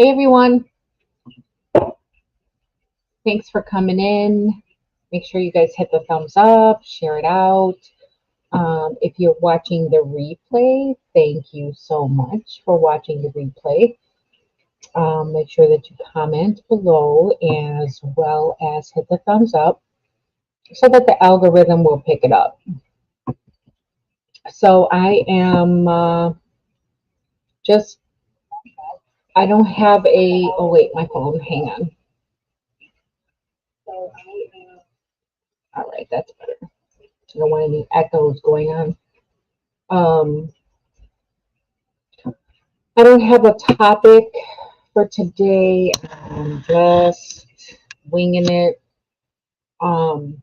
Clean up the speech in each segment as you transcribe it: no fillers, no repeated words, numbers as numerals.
Hey everyone, thanks for coming in. Make sure you guys hit the thumbs up, share it out. If you're watching the replay, thank you so much for watching the replay. Make sure that you comment below as well as hit the thumbs up so that the algorithm will pick it up. So I am I don't have oh wait, my phone, hang on. All right, that's better. I don't want any echoes going on. I don't have a topic for today. I'm just winging it. My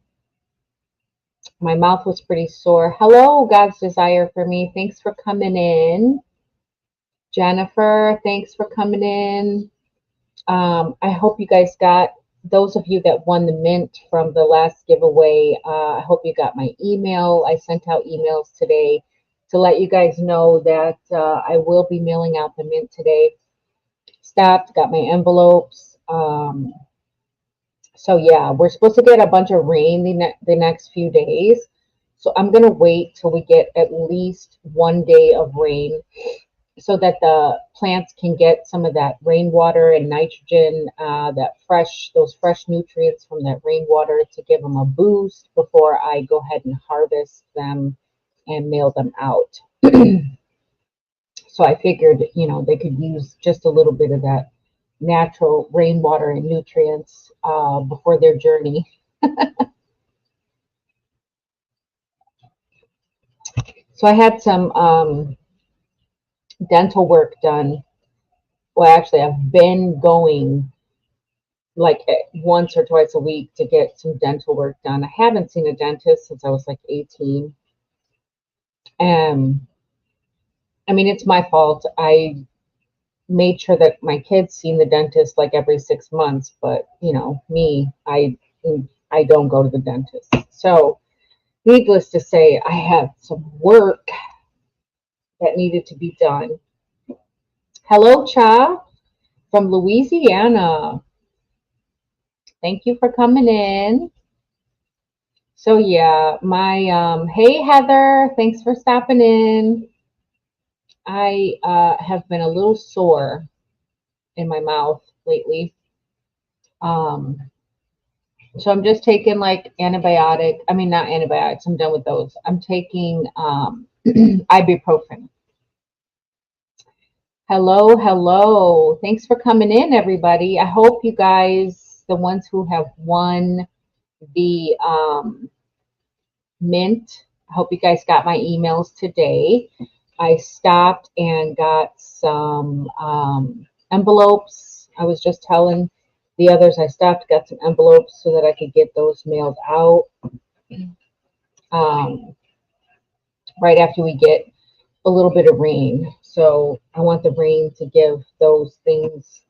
mouth was pretty sore. Hello, God's desire for me. Thanks for coming in. Jennifer, thanks for coming in. I hope you guys got, those of you that won the mint from the last giveaway, I hope you got my email. I sent out emails today to let you guys know that I will be mailing out the mint today. Stopped, got my envelopes. So yeah, we're supposed to get a bunch of rain the next few days. So I'm going to wait till we get at least 1 day of rain so that the plants can get some of that rainwater and nitrogen, those fresh nutrients from that rainwater to give them a boost before I go ahead and harvest them and mail them out. So I figured, they could use just a little bit of that natural rainwater and nutrients before their journey. So I had some dental work done. Well, actually, I've been going like once or twice a week to get some dental work done. I haven't seen a dentist since I was like 18. I mean, it's my fault. I made sure that my kids seen the dentist like every 6 months, but me, I don't go to the dentist. So needless to say, I had some work that needed to be done. Hello, Cha from Louisiana. Thank you for coming in. So yeah, hey Heather, thanks for stopping in. I have been a little sore in my mouth lately. So I'm just taking like not antibiotics, I'm done with those. I'm taking ibuprofen. Hello. Thanks for coming in, everybody. I hope you guys, the ones who have won the mint, I hope you guys got my emails today. I stopped and got some envelopes. I was just telling the others I stopped, got some envelopes so that I could get those mailed out right after we get a little bit of rain. So I want the rain to give those things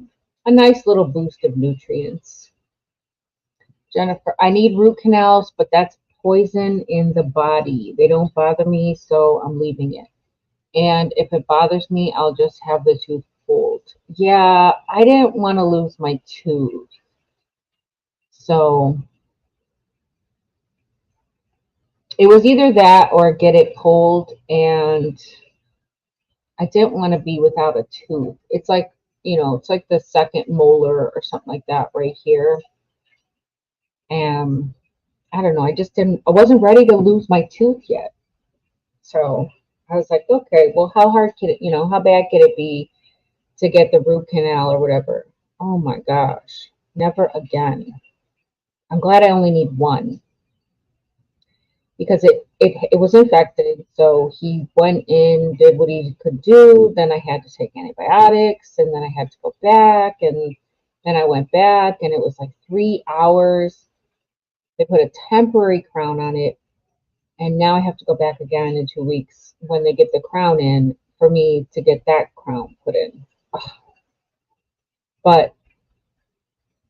a nice little boost of nutrients. Jennifer, I need root canals, but that's poison in the body. They don't bother me, so I'm leaving it. And if it bothers me, I'll just have the tooth pulled. Yeah, I didn't want to lose my tooth. So it was either that or get it pulled, and I didn't want to be without a tooth. It's like, it's like the second molar or something like that right here. And I don't know, I wasn't ready to lose my tooth yet. So I was like, okay, well, how hard can it, how bad could it be to get the root canal or whatever? Oh my gosh, never again. I'm glad I only need one because it was infected. So he went in, did what he could do. Then I had to take antibiotics, and then I had to go back, and then I went back, and it was like 3 hours. They put a temporary crown on it, and now I have to go back again in 2 weeks when they get the crown in for me to get that crown put in. Ugh. But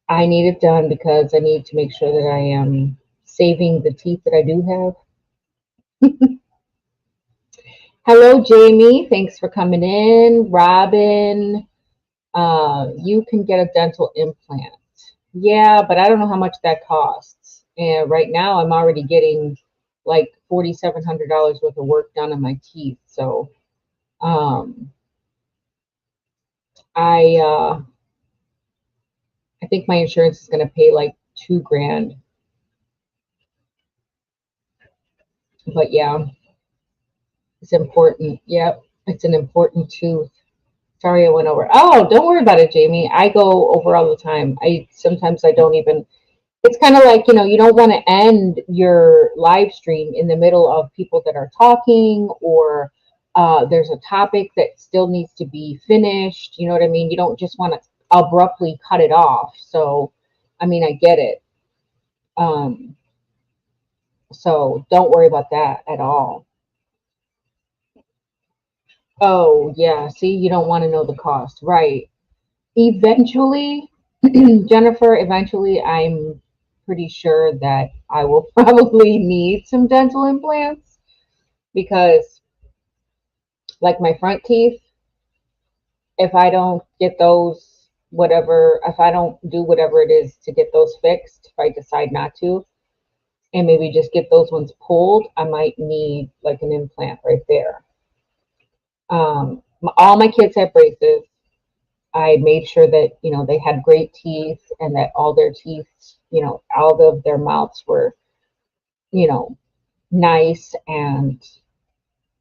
I need it done because I need to make sure that I am saving the teeth that I do have. Hello, Jamie. Thanks for coming in. Robin. You can get a dental implant. Yeah, but I don't know how much that costs. And right now I'm already getting like $4,700 worth of work done on my teeth. So um I I think my insurance is gonna pay like 2 grand. But yeah, it's important. Yep, it's an important tooth. Sorry I went over. Oh, don't worry about it, Jamie. I go over all the time. I sometimes I don't even. It's kind of like, you don't want to end your live stream in the middle of people that are talking, or there's a topic that still needs to be finished. You know what I mean? You don't just want to abruptly cut it off. So, I mean, I get it. Um, so don't worry about that at all. Oh, yeah. See, you don't want to know the cost. Right. Eventually, Jennifer, eventually, I'm pretty sure that I will probably need some dental implants because, like my front teeth, if I don't get those, whatever, if I don't do whatever it is to get those fixed, if I decide not to, and maybe just get those ones pulled, I might need like an implant right there. All my kids have braces. I made sure that, they had great teeth and that all their teeth, all of their mouths were, you know, nice, and,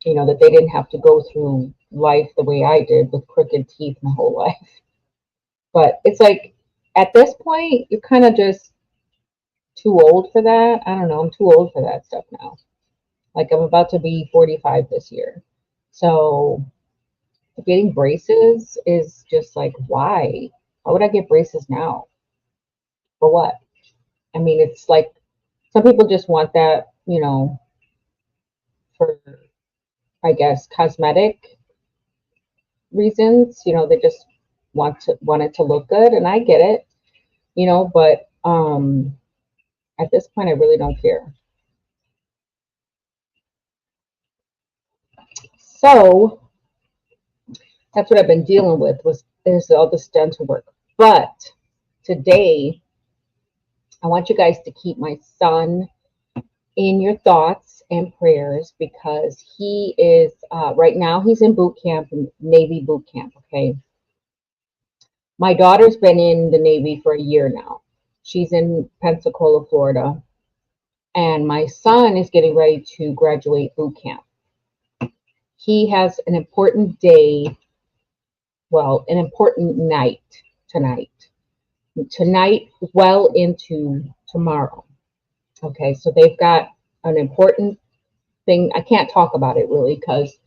that they didn't have to go through life the way I did with crooked teeth my whole life. But it's like at this point, you're kind of just too old for that. I don't know. I'm too old for that stuff now. Like I'm about to be 45 this year. So getting braces is just like, why? Why would I get braces now? For what? I mean, it's like some people just want that, for, I guess, cosmetic reasons. They just want it to look good, and I get it, but at this point I really don't care. So that's what I've been dealing with was is all this dental work. But today I want you guys to keep my son in your thoughts and prayers because he is right now he's in boot camp, in Navy boot camp. Okay, my daughter's been in the Navy for a year now. She's in Pensacola, Florida, and my son is getting ready to graduate boot camp. He has an important day, well, an important night tonight. Tonight, well into tomorrow. Okay, so they've got an important thing. I can't talk about it really because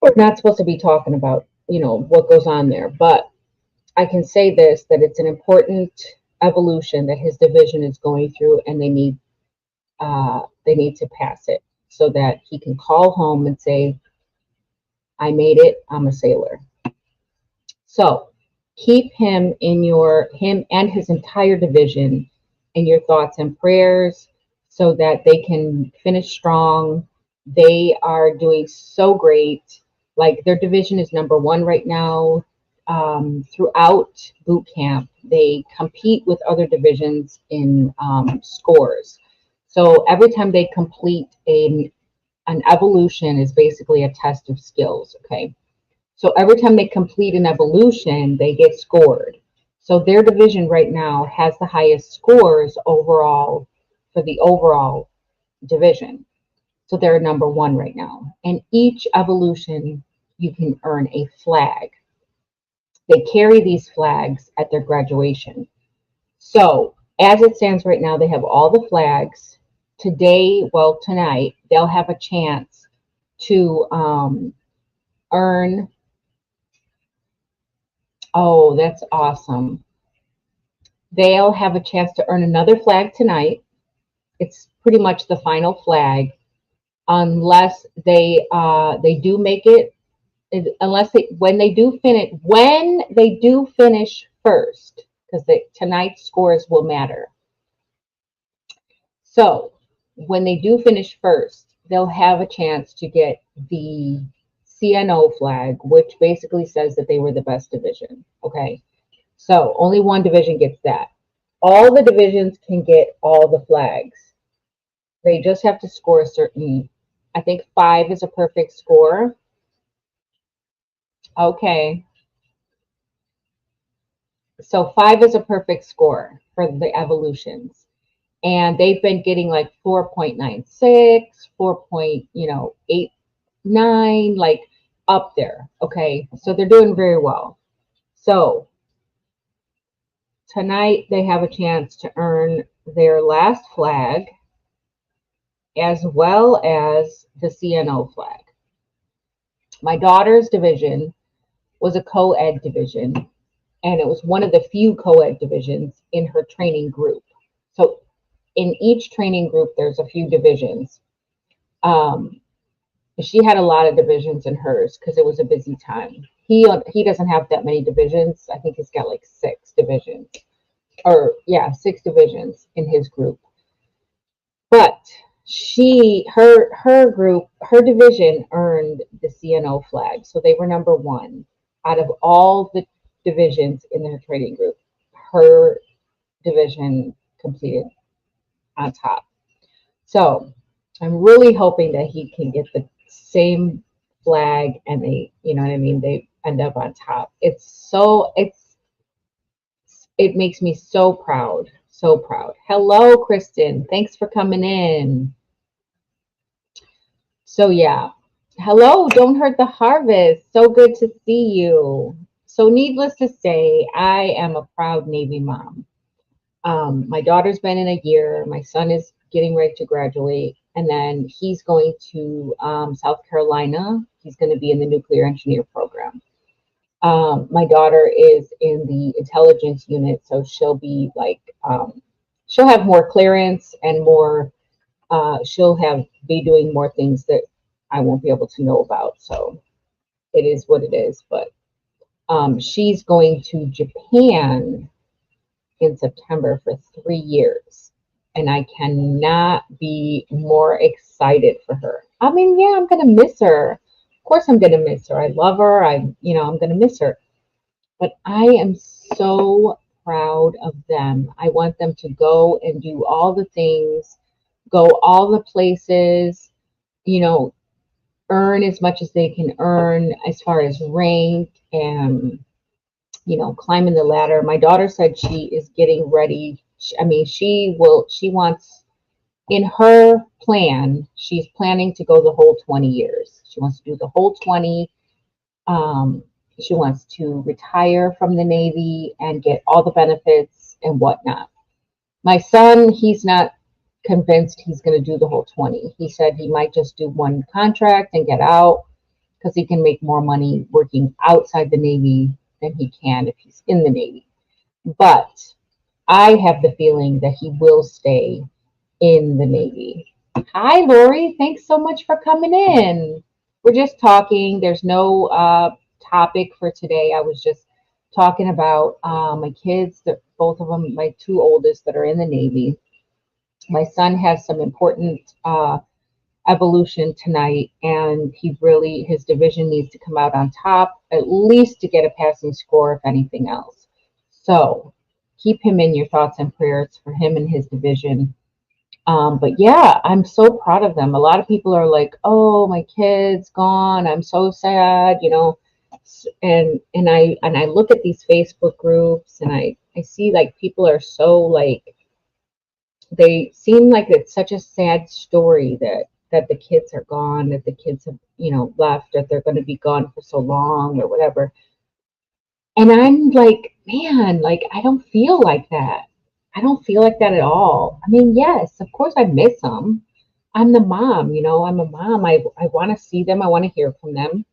we're not supposed to be talking about, what goes on there. But I can say this, that it's an important evolution that his division is going through, and they need to pass it so that he can call home and say, I made it, I'm a sailor. So keep him and his entire division in your thoughts and prayers so that they can finish strong. They are doing so great. Like their division is number one right now. Throughout boot camp, they compete with other divisions in scores. So every time they complete an evolution is basically a test of skills. Okay. So every time they complete an evolution, they get scored. So their division right now has the highest scores overall for the overall division. So they're number one right now. And each evolution, you can earn a flag. They carry these flags at their graduation. So as it stands right now, they have all the flags. Tonight, they'll have a chance to earn. Oh, that's awesome. They'll have a chance to earn another flag tonight. It's pretty much the final flag, unless they do make it. Unless they when they do finish first, because tonight's scores will matter. So when they do finish first, they'll have a chance to get the CNO flag, which basically says that they were the best division. Okay. So only one division gets that. All the divisions can get all the flags. They just have to score a certain, I think 5 is a perfect score. Okay. So 5 is a perfect score for the evolutions. And they've been getting like 4.96, 4.89, like up there. Okay. So they're doing very well. So tonight they have a chance to earn their last flag as well as the CNO flag. My daughter's division was a co-ed division, and it was one of the few co-ed divisions in her training group. So in each training group, there's a few divisions. Um, she had a lot of divisions in hers because it was a busy time. He doesn't have that many divisions. I think he's got like 6 divisions, or yeah, 6 divisions in his group. But her division earned the CNO flag, so they were number 1 out of all the divisions in her training group. Her division completed on top. So I'm really hoping that he can get the same flag and they, you know what I mean, they end up on top. It makes me so proud, so proud. Hello, Kristen. Thanks for coming in. So yeah. Hello, Don't Hurt the Harvest. So good to see you. So needless to say, I am a proud Navy mom. My daughter's been in a year. My son is getting ready to graduate, and then he's going to South Carolina. He's going to be in the nuclear engineer program. My daughter is in the intelligence unit, so she'll be like, she'll have more clearance and more. She'll be doing more things that I won't be able to know about. So it is what it is. But she's going to Japan in September for 3 years. And I cannot be more excited for her. I mean, yeah, I'm going to miss her. Of course, I'm going to miss her. I love her. I'm going to miss her. But I am so proud of them. I want them to go and do all the things, go all the places, earn as much as they can earn as far as rank and climbing the ladder. My daughter said she is getting ready. She wants, in her plan, she's planning to go the whole 20 years. She wants to do the whole 20. She wants to retire from the Navy and get all the benefits and whatnot. My son, he's not convinced he's going to do the whole 20. He said he might just do one contract and get out because he can make more money working outside the Navy than he can if he's in the Navy. But I have the feeling that he will stay in the Navy. Hi, Lori. Thanks so much for coming in. We're just talking. There's no topic for today. I was just talking about my kids, both of them, my 2 oldest that are in the Navy. My son has some important evolution tonight, and his division needs to come out on top, at least to get a passing score, if anything else. So keep him in your thoughts and prayers for him and his division. But yeah, I'm so proud of them. A lot of people are like, oh, my kid's gone, I'm so sad, and I look at these Facebook groups and I see like people are so like, they seem like it's such a sad story that the kids are gone, that the kids have, left, that they're going to be gone for so long or whatever. And I'm like, man, like, I don't feel like that. I don't feel like that at all. I mean, yes, of course I miss them. I'm the mom, I'm a mom. I want to see them. I want to hear from them.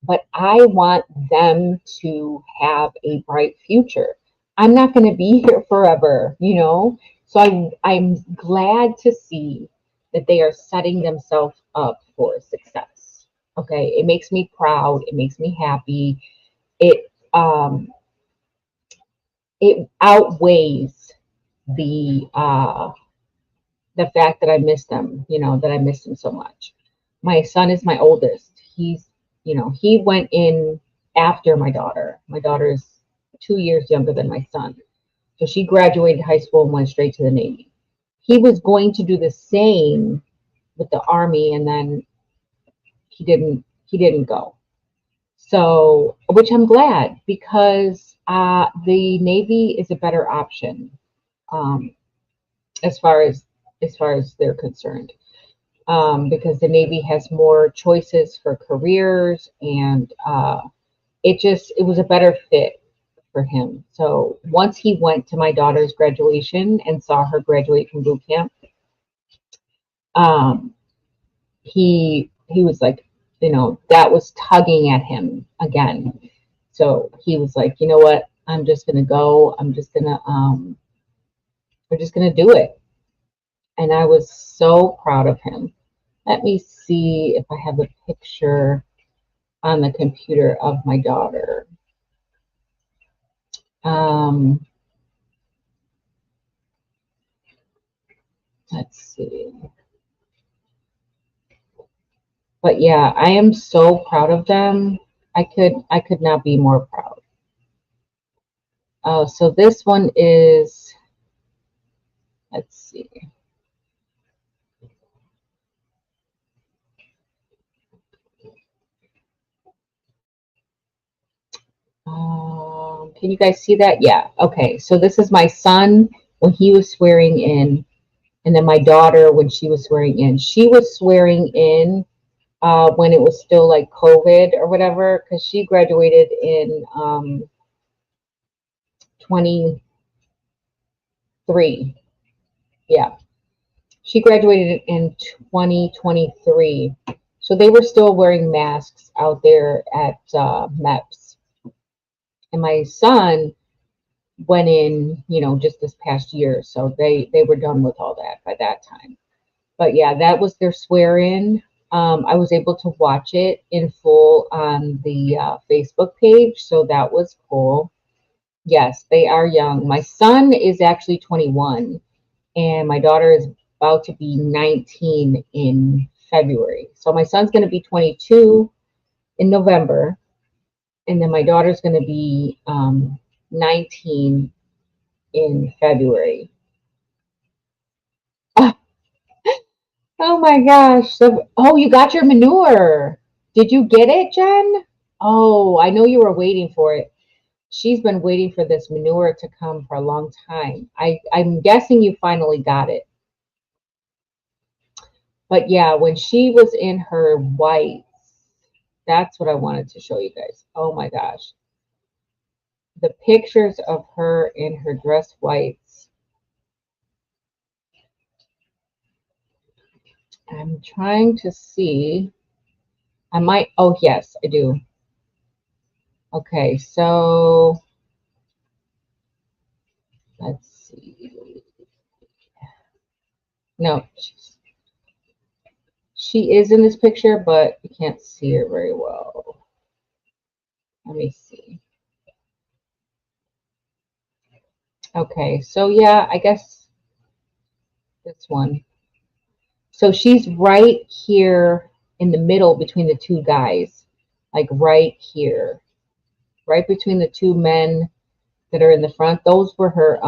But I want them to have a bright future. I'm not going to be here forever, So I'm glad to see that they are setting themselves up for success. Okay, it makes me proud. It makes me happy. It outweighs the fact that I miss them. That I miss them so much. My son is my oldest. he went in after my daughter. My daughter's 2 years younger than my son. So she graduated high school and went straight to the Navy. He was going to do the same with the Army, and then he didn't go. So, which I'm glad, because the Navy is a better option, um, as far as they're concerned, because the Navy has more choices for careers, and it was a better fit for him. So once he went to my daughter's graduation and saw her graduate from boot camp, um, he was like, that was tugging at him again. So he was like, you know what? I'm just gonna go. We're just gonna do it. And I was so proud of him. Let me see if I have a picture on the computer of my daughter. Let's see. But yeah, I am so proud of them. I could not be more proud. So this one is, let's see. Can you guys see that? Yeah. Okay. So this is my son when he was swearing in, and then my daughter when she was swearing in. She was swearing in when it was still like COVID or whatever, because she graduated in 23. Yeah. She graduated in 2023. So they were still wearing masks out there at MEPS. And my son went in, just this past year. So they were done with all that by that time. But yeah, that was their swear in. I was able to watch it in full on the Facebook page. So that was cool. Yes, they are young. My son is actually 21, and my daughter is about to be 19 in February. So my son's going to be 22 in November, and then my daughter's going to be 19 in February. Oh my gosh. Oh, you got your manure. Did you get it, Jen? Oh, I know you were waiting for it. She's been waiting for this manure to come for a long time. I'm guessing you finally got it. But yeah, when she was in her whites, that's what I wanted to show you guys. Oh my gosh. The pictures of her in her dress whites. I'm trying to see. I might, oh yes, I do. Okay, so let's see. No, she is in this picture, but you can't see her very well. Let me see. Okay, so yeah, I guess this one. So she's right here in the middle between the two guys, like right here, right between the two men that are in the front. Those were her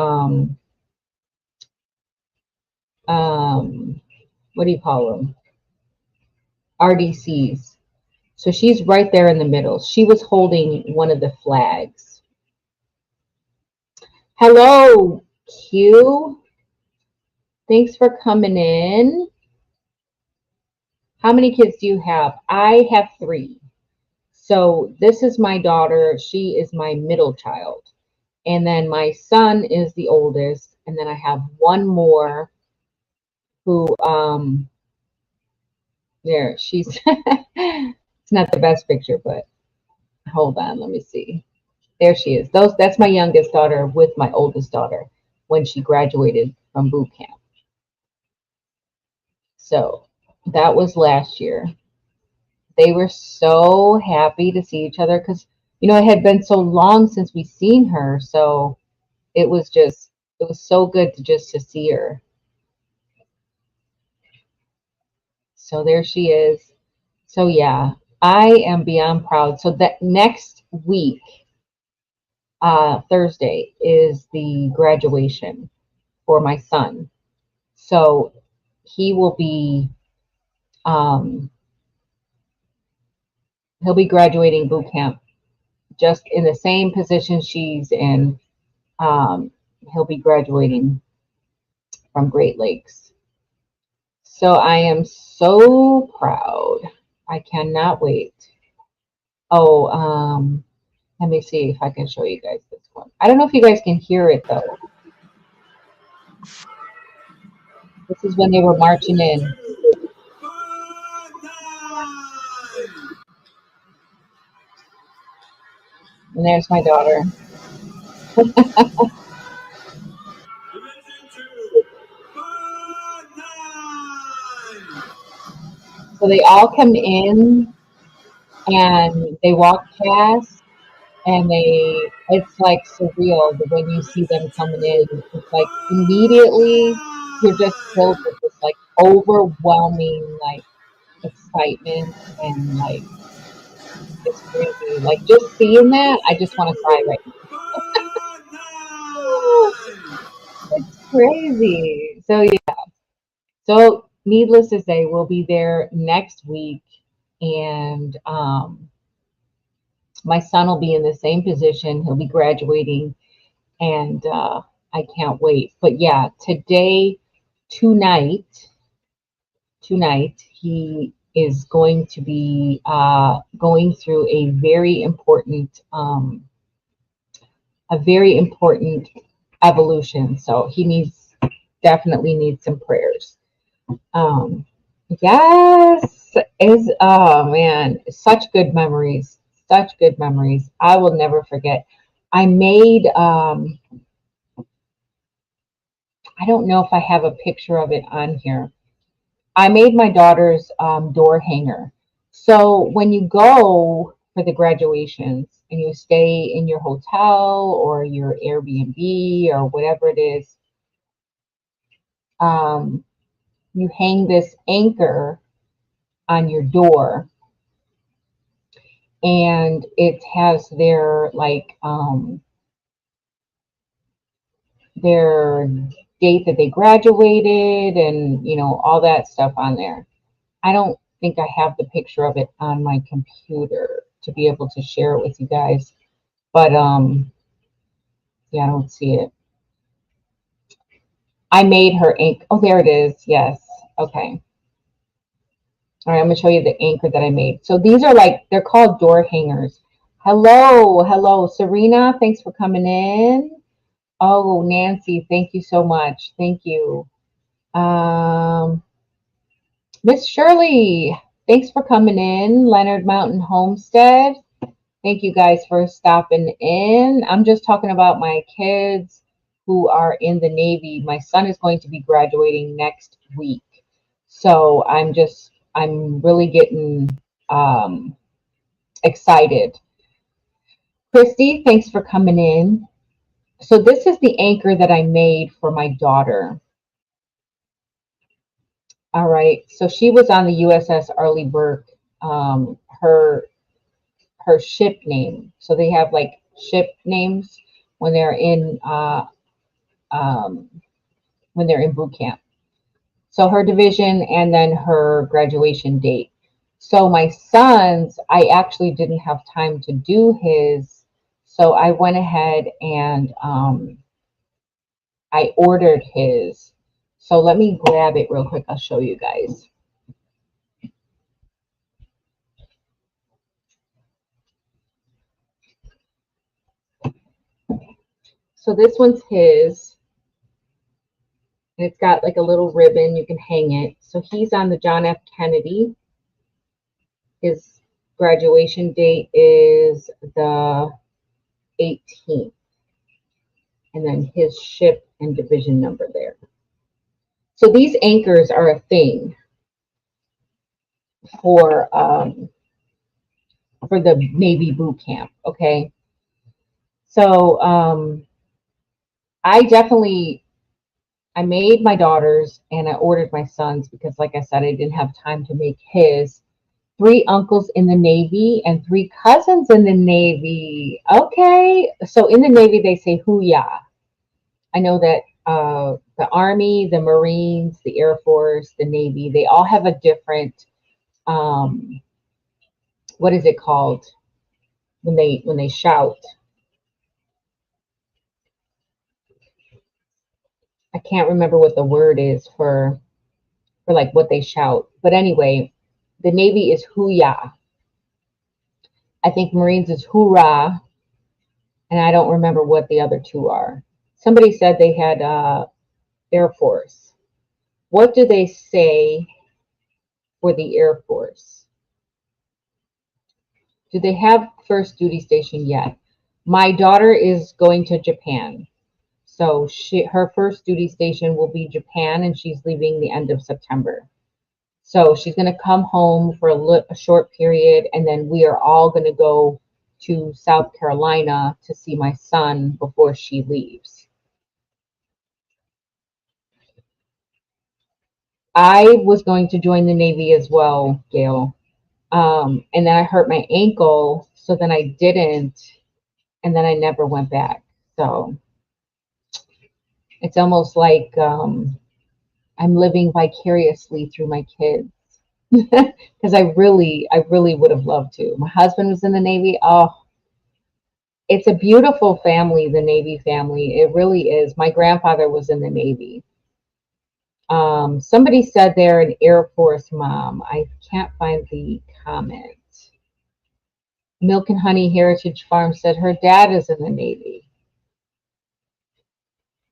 what do you call them? RDCs. So she's right there in the middle. She was holding one of the flags. Hello, Q. Thanks for coming in. How many kids do you have? I have 3. So this is my daughter. She is my middle child. And then my son is the oldest. And then I have one more who, there, she's, it's not the best picture, but hold on, let me see. There she is. That's my youngest daughter with my oldest daughter when she graduated from boot camp. So that was last year. They were so happy to see each other because, it had been so long since we seen her. So it was so good to see her. So there she is. So yeah, I am beyond proud. So that next week, Thursday, is the graduation for my son. So he will be, um, he'll be graduating boot camp just in the same position she's in. Um, he'll be graduating from Great Lakes. So I am so proud. I cannot wait. Oh, let me see if I can show you guys this one. I don't know if you guys can hear it though. This is when they were marching in. And there's my daughter. So they all come in and they walk past and it's like surreal when you see them coming in. It's like immediately you're just filled with this like overwhelming like excitement and like it's crazy. Like just seeing that, I just want to cry right now. It's crazy. So yeah. So needless to say, we'll be there next week, and my son will be in the same position. He'll be graduating, and I can't wait. But yeah, tonight, tonight, he is going to be going through a very important evolution. So he definitely needs some prayers. Um, yes, is oh man, such good memories, such good memories. I will never forget. I made I don't know if I have a picture of it on here. I made my daughter's door hanger. So when you go for the graduations and you stay in your hotel or your Airbnb or whatever it is, um, you hang this anchor on your door, and it has their date that they graduated and all that stuff on there. I don't think I have the picture of it on my computer to be able to share it with you guys, but yeah, I don't see it. I made her ink. Oh, there it is. Yes. Okay. All right, I'm gonna show you the anchor that I made. So these are they're called door hangers. Hello, Serena. Thanks for coming in. Oh, Nancy, thank you so much. Thank you. Um, Miss Shirley, thanks for coming in. Leonard Mountain Homestead. Thank you guys for stopping in. I'm just talking about my kids who are in the Navy. My son is going to be graduating next week. So I'm really getting excited. Christy, thanks for coming in. So this is the anchor that I made for my daughter. All right. So she was on the USS Arleigh Burke. Her ship name. So they have ship names when they're in um, when they're in boot camp. So her division and then her graduation date. So my son's, I actually didn't have time to do his, so I went ahead and I ordered his. So let me grab it real quick. I'll show you guys. So this one's his. And it's got like a little ribbon. You can hang it. So he's on the John F. Kennedy. His graduation date is the 18th. And then his ship and division number there. So these anchors are a thing for the Navy boot camp. Okay. So I made my daughter's and I ordered my son's because, like I said, I didn't have time to make his 3 uncles in the Navy and 3 cousins in the Navy. Okay. So in the Navy, they say hoo-yah. I know that the Army, the Marines, the Air Force, the Navy, they all have a different, um, what is it called when they shout? I can't remember what the word is for like what they shout. But anyway, the Navy is hoo-yah. I think Marines is hoorah, and I don't remember what the other two are. Somebody said they had Air Force. What do they say for the Air Force? Do they have first duty station yet? My daughter is going to Japan. So her first duty station will be Japan, and she's leaving the end of September. So she's going to come home for a short period, and then we are all going to go to South Carolina to see my son before she leaves. I was going to join the Navy as well, Gail. And then I hurt my ankle, so then I didn't, and then I never went back. So it's almost like I'm living vicariously through my kids because I really would have loved to. My husband was in the Navy. Oh, it's a beautiful family, the Navy family. It really is. My grandfather was in the Navy. Somebody said they're an Air Force mom. I can't find the comment. Milk and Honey Heritage Farm said her dad is in the Navy.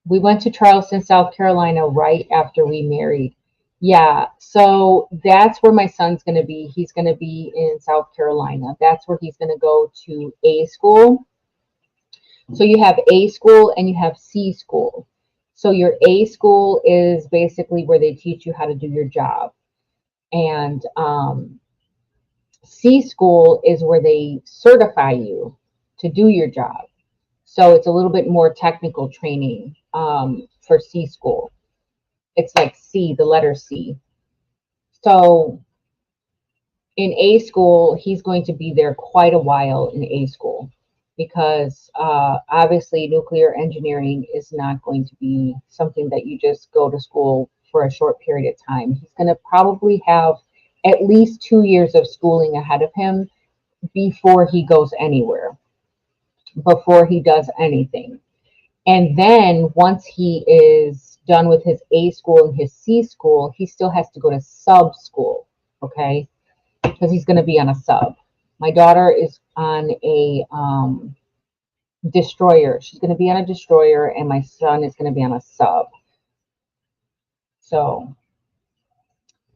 We went to Charleston, South Carolina right after we married. Yeah, so that's where my son's going to be. He's going to be in South Carolina. That's where he's going to go to A school. So you have A school and you have C school. So your A school is basically where they teach you how to do your job. And C school is where they certify you to do your job. So it's a little bit more technical training for C school. It's like C, the letter C. So in A school, he's going to be there quite a while in A school because obviously nuclear engineering is not going to be something that you just go to school for a short period of time. He's going to probably have at least 2 years of schooling ahead of him before he goes anywhere, before he does anything. And then once he is done with his A school and his C school, he still has to go to sub school, okay? Because he's going to be on a sub. My daughter is on a destroyer. She's going to be on a destroyer, and my son is going to be on a sub. So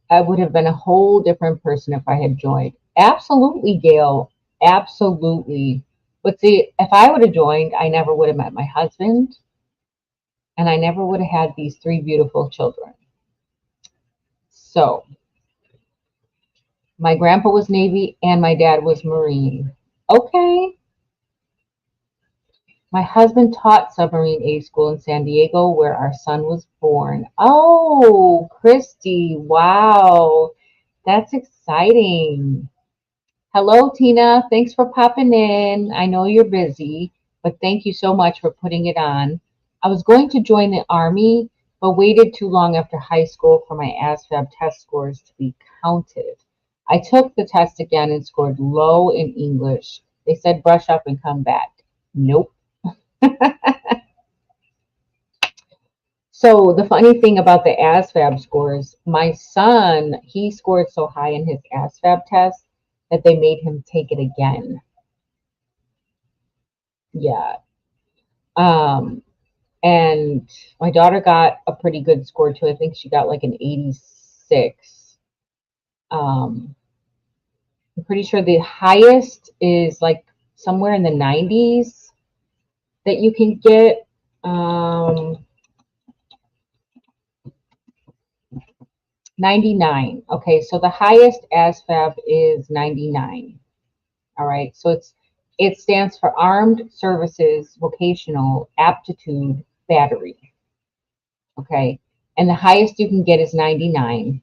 I would have been a whole different person if I had joined. Absolutely, Gail. Absolutely. But see, if I would have joined, I never would have met my husband, and I never would have had these 3 beautiful children. So my grandpa was Navy and my dad was Marine. Okay. My husband taught submarine A school in San Diego where our son was born. Oh, Christy. Wow. That's exciting. Hello, Tina. Thanks for popping in. I know you're busy, but thank you so much for putting it on. I was going to join the Army, but waited too long after high school for my ASVAB test scores to be counted. I took the test again and scored low in English. They said brush up and come back. Nope. So the funny thing about the ASVAB scores, my son, he scored so high in his ASVAB test that they made him take it again. Yeah. And my daughter got a pretty good score too. I think she got like an 86. I'm pretty sure the highest is like somewhere in the 90s that you can get. 99. Okay, so the highest ASVAB is 99. All right, so it stands for Armed Services Vocational Aptitude Battery. Okay, and the highest you can get is 99.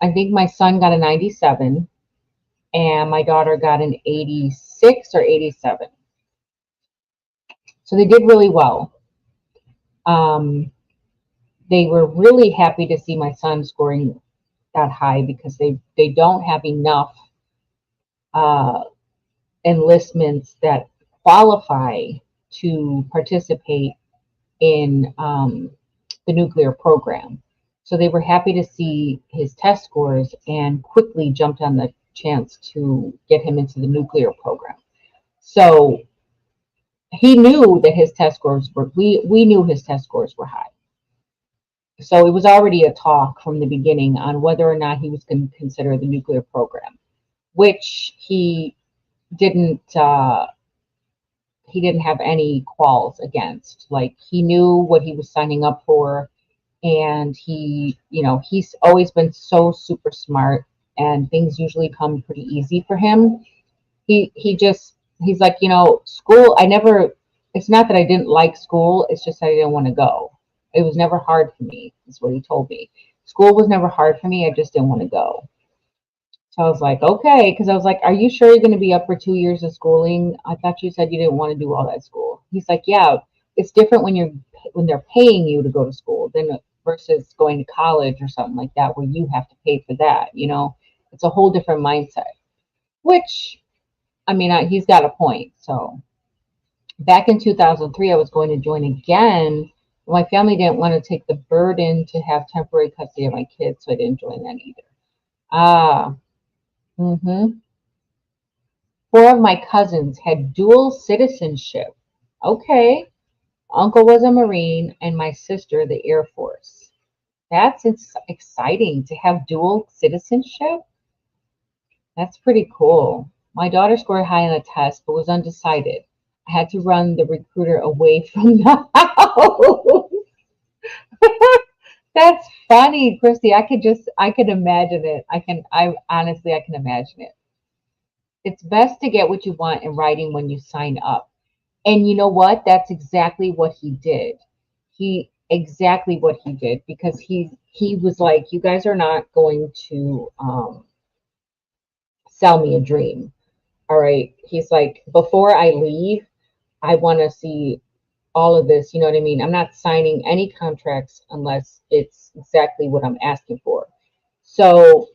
I think my son got a 97 and my daughter got an 86 or 87. So they did really well. Um, they were really happy to see my son scoring that high because they don't have enough uh, enlistments that qualify to participate in the nuclear program. So they were happy to see his test scores and quickly jumped on the chance to get him into the nuclear program. So he knew that his test scores were, we knew his test scores were high. So it was already a talk from the beginning on whether or not he was going to consider the nuclear program, which didn't uh, he didn't have any qualms against. Like he knew what he was signing up for, and he's always been so super smart, and things usually come pretty easy for him. He's like, school. I never. It's not that I didn't like school. It's just that I didn't want to go. It was never hard for me. Is what he told me. School was never hard for me. I just didn't want to go. So I was like, okay, because I was like, are you sure you're going to be up for 2 years of schooling? I thought you said you didn't want to do all that school. He's like, yeah, it's different when they're paying you to go to school than versus going to college or something like that where you have to pay for that. It's a whole different mindset. Which, I mean, he's got a point. So back in 2003, I was going to join again. My family didn't want to take the burden to have temporary custody of my kids, so I didn't join that either. Ah, mm-hmm. Four of my cousins had dual citizenship. Okay. Uncle was a Marine and my sister the Air Force. That's exciting to have dual citizenship. That's pretty cool. My daughter scored high on the test but was undecided. I had to run the recruiter away from the house. That's funny, Christy. I could imagine it. I honestly, I can imagine it. It's best to get what you want in writing when you sign up. And you know what? That's exactly what he did. Exactly what he did because he was like, you guys are not going to sell me a dream. All right. He's like, before I leave, I want to see all of this. You know what I mean? I'm not signing any contracts unless it's exactly what I'm asking for. So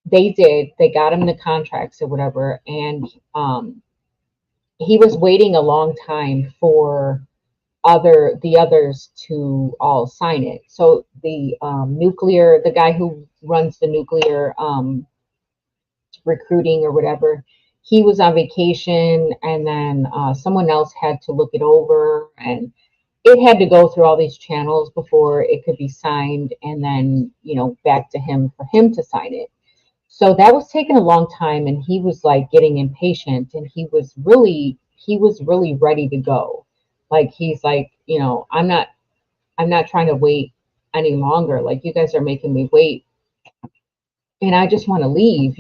they did. They got him the contracts or whatever, and he was waiting a long time for the others to all sign it. So the guy who runs the nuclear recruiting or whatever, he was on vacation, and then someone else had to look it over, and it had to go through all these channels before it could be signed, and then back to him for him to sign it. So that was taking a long time, and he was like getting impatient, and he was really ready to go. Like he's like, I'm not trying to wait any longer. Like you guys are making me wait, and I just want to leave.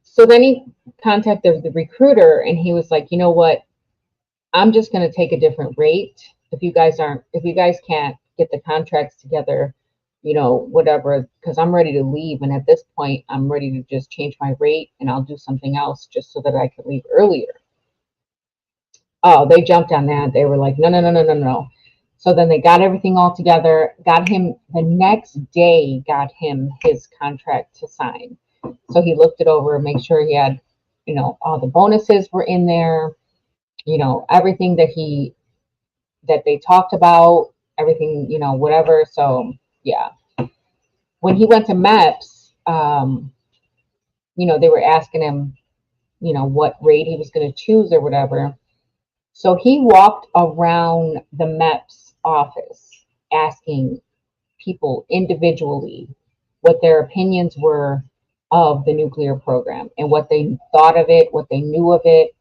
So then he contacted the recruiter, and he was like, you know what? I'm just going to take a different rate if you guys can't get the contracts together, whatever, because I'm ready to leave. And at this point, I'm ready to just change my rate and I'll do something else just so that I can leave earlier. Oh, they jumped on that. They were like, no, no, no, no, no, no. So then they got everything all together, got him the next day, got him his contract to sign. So he looked it over, make sure he had, all the bonuses were in there, everything that they talked about, everything, whatever. So yeah, when he went to MEPS, they were asking him, what rate he was going to choose or whatever. So he walked around the MEPS office asking people individually what their opinions were of the nuclear program and what they thought of it, what they knew of it,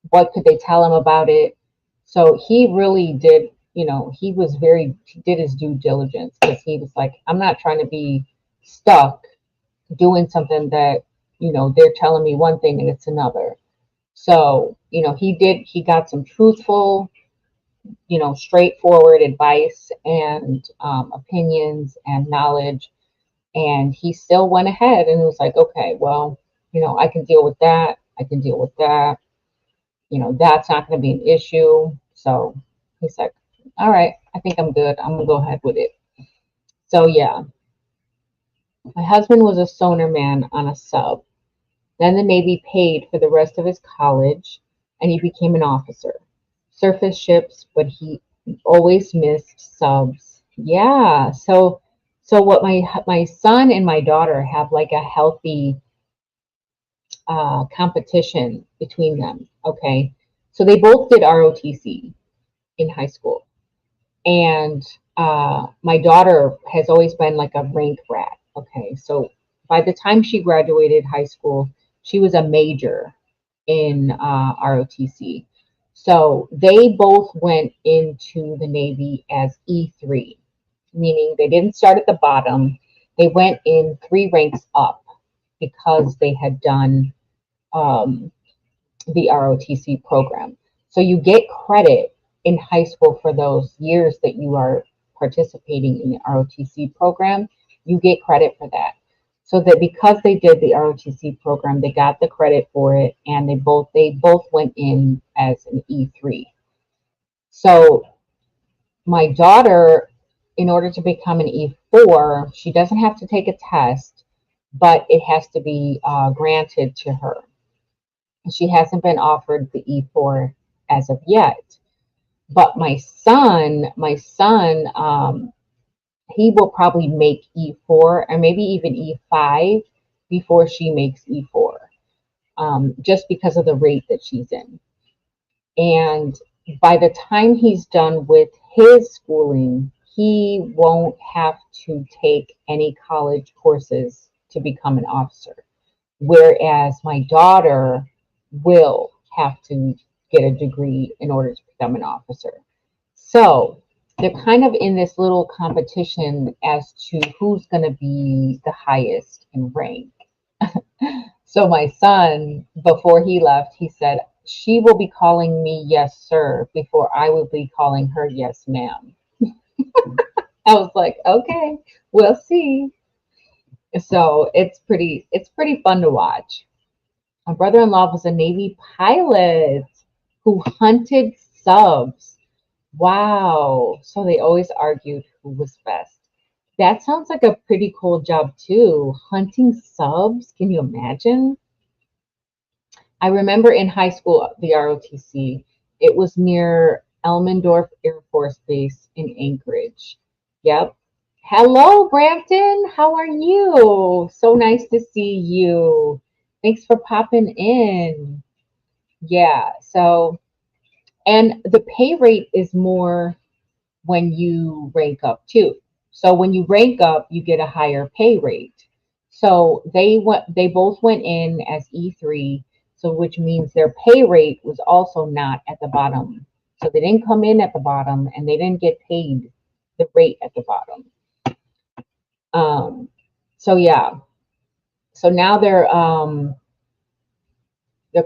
what could they tell him about it. So he really did, he did his due diligence because he was like, I'm not trying to be stuck doing something that, they're telling me one thing and it's another. So, he got some truthful, straightforward advice and opinions and knowledge. And he still went ahead and was like, okay, well, I can deal with that. I can deal with that. That's not going to be an issue. So he's like, all right, I think I'm good. I'm going to go ahead with it. So yeah, my husband was a sonar man on a sub. Then the Navy paid for the rest of his college and he became an officer. Surface ships, but he always missed subs. Yeah. So what my son and my daughter have like a healthy competition between them. Okay. So they both did ROTC in high school. And my daughter has always been like a rank rat. Okay. So by the time she graduated high school, she was a major in ROTC. So they both went into the Navy as E3, meaning they didn't start at the bottom. They went in 3 ranks up because they had done um, the ROTC program. So you get credit in high school for those years that you are participating in the ROTC program. You get credit for that. So that because they did the ROTC program, they got the credit for it, and they both went in as an E3. So my daughter, in order to become an E4, she doesn't have to take a test, but it has to be granted to her. She hasn't been offered the E4 as of yet. But my son, he will probably make E4 or maybe even E5 before she makes E4, just because of the rate that she's in. And by the time he's done with his schooling, he won't have to take any college courses to become an officer. Whereas my daughter will have to get a degree in order to become an officer. So they're kind of in this little competition as to who's going to be the highest in rank. So my son, before he left, he said, she will be calling me yes, sir, before I will be calling her yes, ma'am. I was like, okay, we'll see. So it's pretty fun to watch. My brother-in-law was a Navy pilot who hunted subs. Wow. So they always argued who was best. That sounds like a pretty cool job too. Hunting subs. Can you imagine? I remember in high school, the ROTC, it was near Elmendorf Air Force Base in Anchorage. Yep. Hello, Brampton. How are you? So nice to see you. Thanks for popping in. Yeah. So, and the pay rate is more when you rank up too. So when you rank up, you get a higher pay rate. So they both went in as E3, so which means their pay rate was also not at the bottom. So they didn't come in at the bottom and they didn't get paid the rate at the bottom. Um, so yeah. So now they're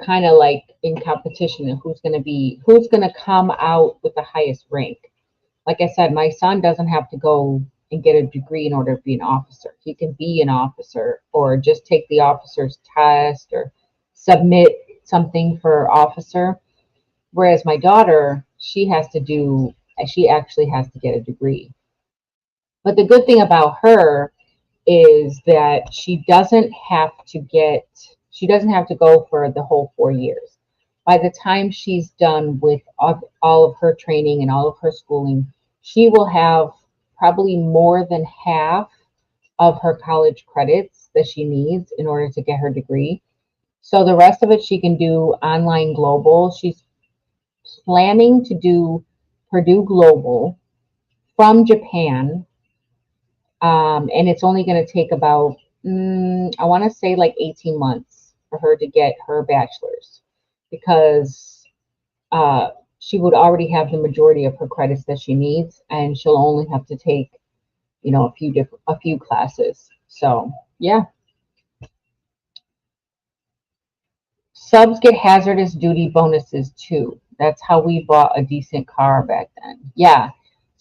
kind of like in competition and who's gonna come out with the highest rank. Like I said, my son doesn't have to go and get a degree in order to be an officer. He can be an officer or just take the officer's test or submit something for officer. Whereas my daughter, she actually has to get a degree. But the good thing about her is that she doesn't have to go for the whole 4 years. By the time she's done with all of her training and all of her schooling, she will have probably more than half of her college credits that she needs in order to get her degree. So the rest of it she can do online global. She's planning to do Purdue Global from Japan, and it's only going to take about, I want to say like 18 months for her to get her bachelor's because uh, she would already have the majority of her credits that she needs, and she'll only have to take, a few classes. So yeah, subs get hazardous duty bonuses too. That's how we bought a decent car back then. Yeah.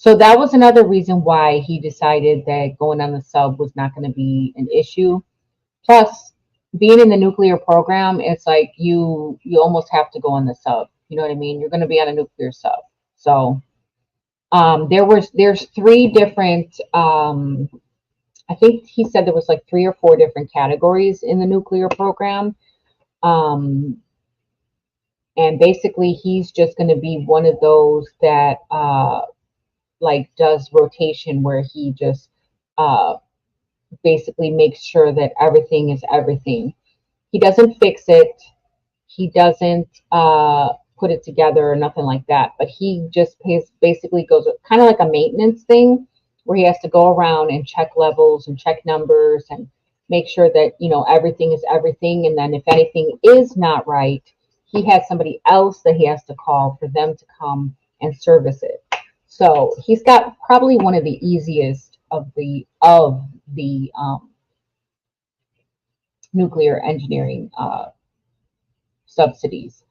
So that was another reason why he decided that going on the sub was not going to be an issue. Plus, being in the nuclear program, it's like you almost have to go on the sub. You know what I mean? You're going to be on a nuclear sub. So there's three different. I think he said there was like three or four different categories in the nuclear program. Um, and basically, he's just going to be one of those that like does rotation, where he just uh, basically makes sure that everything is everything. He doesn't fix it. He doesn't put it together or nothing like that. But he just basically goes kind of like a maintenance thing, where he has to go around and check levels and check numbers and make sure that everything is everything. And then if anything is not right, he has somebody else that he has to call for them to come and service it. So he's got probably one of the easiest of the nuclear engineering subsidies.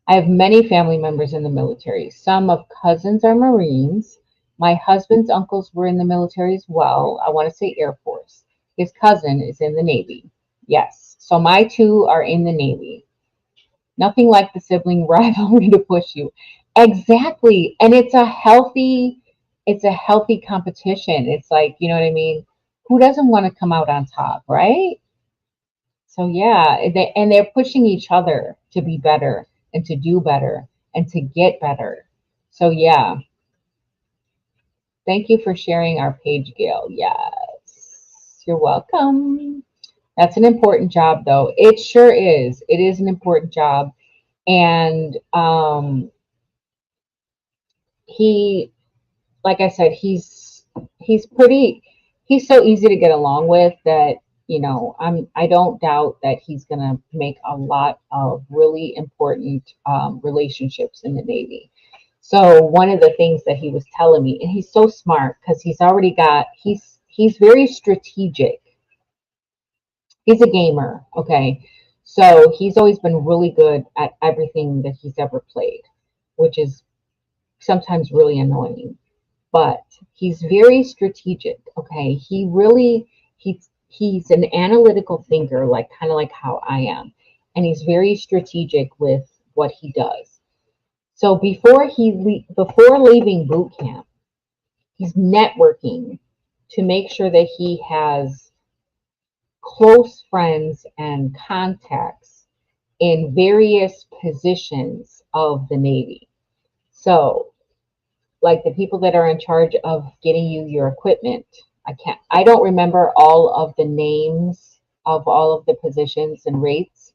I have many family members in the military. Some of cousins are Marines. My husband's uncles were in the military as well. I want to say Air Force. His cousin is in the Navy. Yes. So my two are in the Navy. Nothing like the sibling rivalry to push you. Exactly. And it's a healthy competition. It's like, you know what I mean? Who doesn't want to come out on top, right? So yeah, and they're pushing each other to be better and to do better and to get better. So yeah, thank you for sharing our page, Gail. Yes, you're welcome. That's an important job, though. It sure is. It is an important job, and he, like I said, he's pretty. He's so easy to get along with that I don't doubt that he's gonna make a lot of really important relationships in the Navy. So one of the things that he was telling me, and he's so smart because he's very strategic. He's a gamer, okay? So he's always been really good at everything that he's ever played, which is sometimes really annoying. But he's very strategic, okay? He's an analytical thinker, like kind of like how I am, and he's very strategic with what he does. So before leaving boot camp, he's networking to make sure that he has close friends and contacts in various positions of the Navy. So, like the people that are in charge of getting you your equipment. I don't remember all of the names of all of the positions and rates,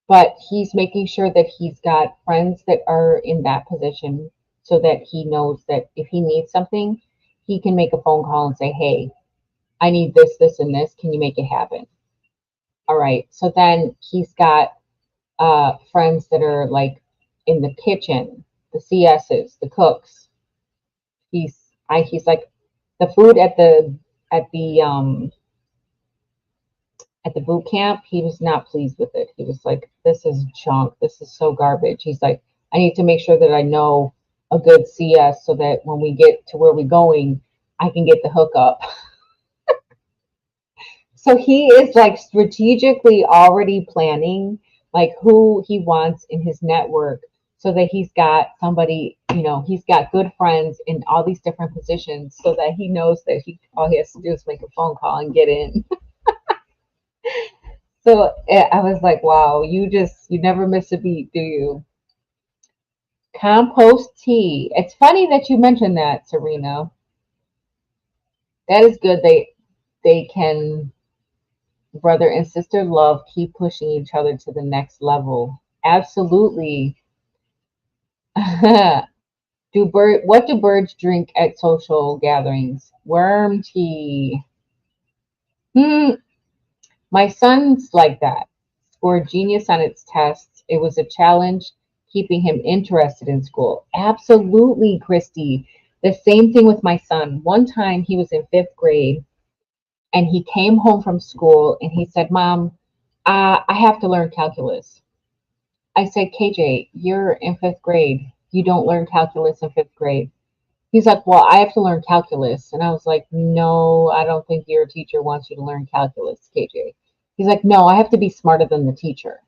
but he's making sure that he's got friends that are in that position so that he knows that if he needs something, he can make a phone call and say, hey, I need this, this, and this. Can you make it happen? All right. So then he's got friends that are like in the kitchen, the CSs, the cooks. He's like the food at the um at the boot camp. He was not pleased with it. He was like, "This is junk. This is so garbage." He's like, "I need to make sure that I know a good CS so that when we get to where we're going, I can get the hookup." So he is like strategically already planning like who he wants in his network so that he's got somebody, he's got good friends in all these different positions so that he knows that all he has to do is make a phone call and get in. So I was like, wow, you never miss a beat, do you? Compost tea. It's funny that you mentioned that, Serena. That is good. They can brother and sister love keep pushing each other to the next level. Absolutely. What do birds drink at social gatherings? Worm tea. Hmm. My son's like that. Scored genius on its tests. It was a challenge keeping him interested in school. Absolutely, Christy. The same thing with my son. One time he was in fifth grade and he came home from school and he said, Mom, I have to learn calculus. I said, KJ, you're in fifth grade. You don't learn calculus in fifth grade. He's like, well, I have to learn calculus. And I was like, no, I don't think your teacher wants you to learn calculus, KJ. He's like, no, I have to be smarter than the teacher.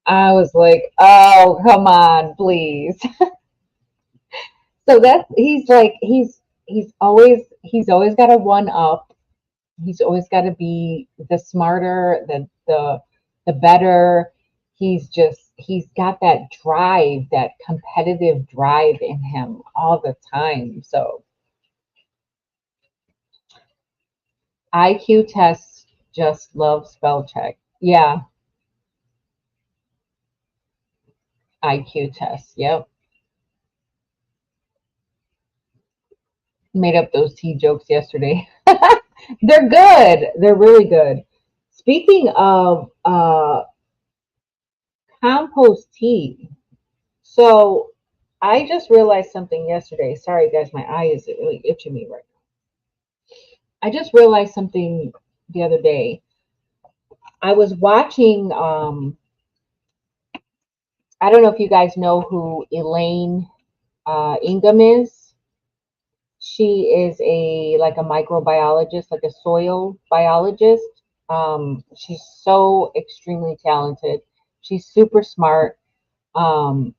I was like, oh, come on, please. So that's he's like he's always got a one up. He's always got to be the smarter, the better. He's got that drive, that competitive drive in him all the time. So IQ tests just love spell check. Yeah, IQ tests. Yep. Made up those tea jokes yesterday. They're good. They're really good. Speaking of compost tea, so I just realized something yesterday. Sorry, guys, my eye is really itching me right now. I just realized something the other day. I was watching. I don't know if you guys know who Elaine Ingham is. She is a microbiologist, like a soil biologist. She's so extremely talented. She's super smart. Um,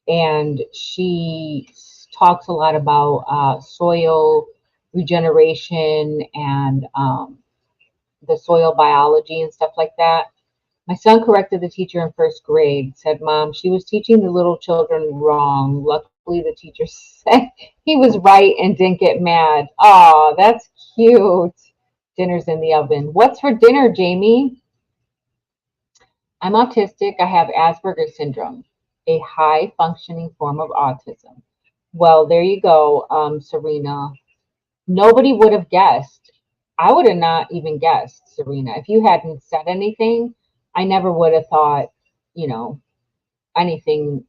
and she talks a lot about soil regeneration and the soil biology and stuff like that. My son corrected the teacher in first grade, said, Mom, she was teaching the little children wrong. Luckily, the teacher said he was right and didn't get mad. Oh, that's cute. Dinner's in the oven. What's for dinner, Jamie? I'm autistic. I have Asperger's syndrome, a high functioning form of autism. Well, there you go, Serena. Nobody would have guessed. I would have not even guessed, Serena. If you hadn't said anything, I never would have thought, you know, anything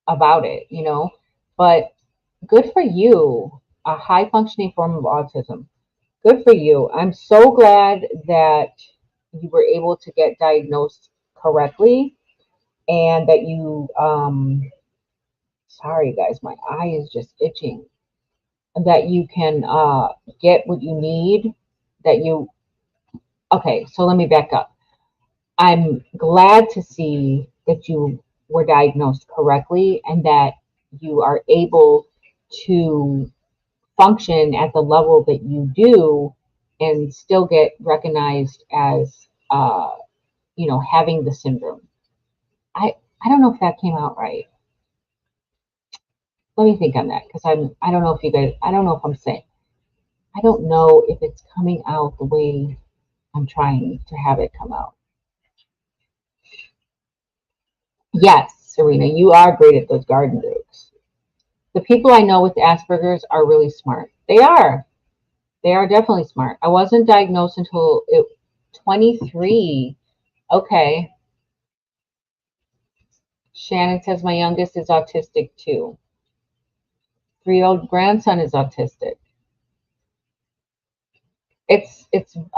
about it. But good for you, a high functioning form of autism. Good for you. I'm so glad that you were able to get diagnosed correctly and that sorry guys, my eye is just itching, that you can get what you need, that you, okay, so let me back up. I'm glad to see that you were diagnosed correctly and that you are able to function at the level that you do and still get recognized as having the syndrome. I don't know if that came out right. Let me think on that because I don't know if you guys, I don't know if I'm saying, I don't know if it's coming out the way I'm trying to have it come out. Yes, Serena, you are great at those garden jokes. The people I know with Asperger's are really smart. They are. They are definitely smart. I wasn't diagnosed until 23. Okay. Shannon says my youngest is autistic too. 3-year-old grandson is autistic. It's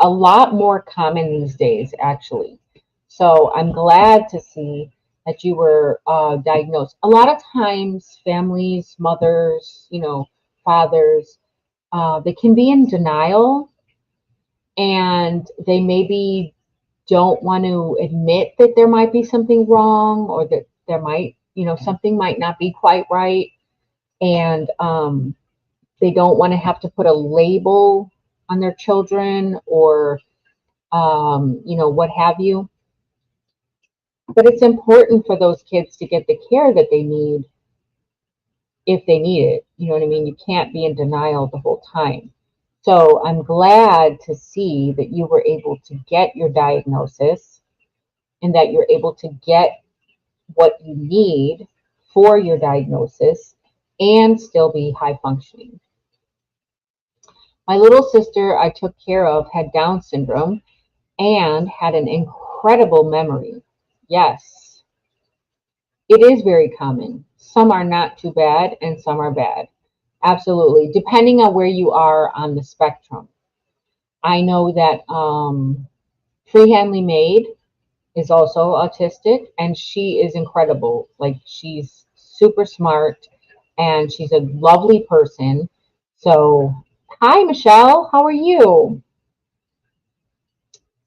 a lot more common these days, actually. So I'm glad to see that you were diagnosed. A lot of times, families, mothers, fathers, they can be in denial, and they maybe don't want to admit that there might be something wrong or that there might, something might not be quite right, and they don't want to have to put a label on their children or what have you. But it's important for those kids to get the care that they need if they need it. You know what I mean? You can't be in denial the whole time. So I'm glad to see that you were able to get your diagnosis and that you're able to get what you need for your diagnosis and still be high functioning. My little sister I took care of had Down syndrome and had an incredible memory. Yes, it is very common. Some are not too bad and some are bad. Absolutely. Depending on where you are on the spectrum. I know that Freehandly Maid is also autistic and she is incredible. Like she's super smart and she's a lovely person. So, hi Michelle, how are you?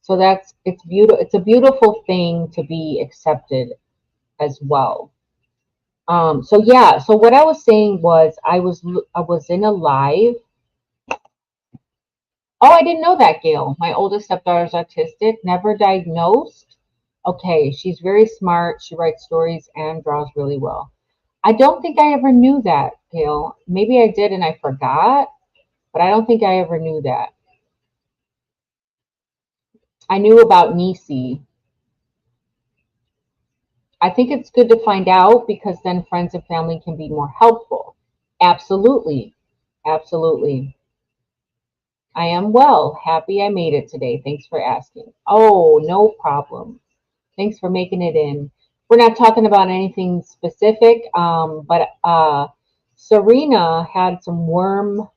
So that's it's beautiful. It's a beautiful thing to be accepted as well. So yeah, so what I was saying was I was in a live. Oh, I didn't know that, Gail. My oldest stepdaughter is autistic, never diagnosed. Okay, she's very smart. She writes stories and draws really well. I don't think I ever knew that, Gail. Maybe I did and I forgot, but I don't think I ever knew that. I knew about Nisi. I think it's good to find out because then friends and family can be more helpful. Absolutely. Absolutely. I am well. Happy I made it today. Thanks for asking. Oh, no problem. Thanks for making it in. We're not talking about anything specific, but Serena had some worm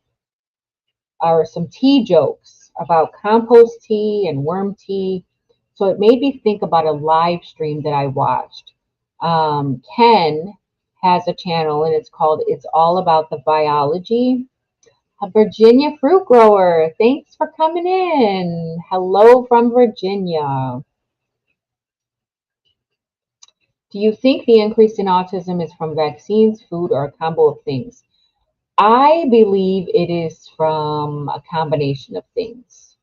or some tea jokes about compost tea and worm tea. So it made me think about a live stream that I watched. Ken has a channel and it's called It's All About the Biology. A Virginia fruit grower, thanks for coming in. Hello from Virginia. Do you think the increase in autism is from vaccines, food, or a combo of things? I believe it is from a combination of things.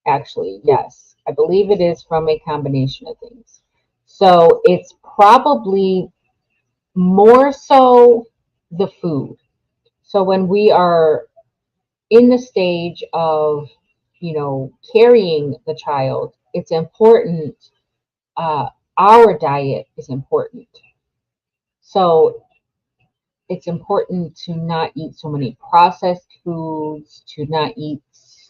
Actually, yes. I believe it is from a combination of things. So it's probably more so the food. So when we are in the stage of, carrying the child, it's important. Uh, our diet is important. So it's important to not eat so many processed foods, to not eat,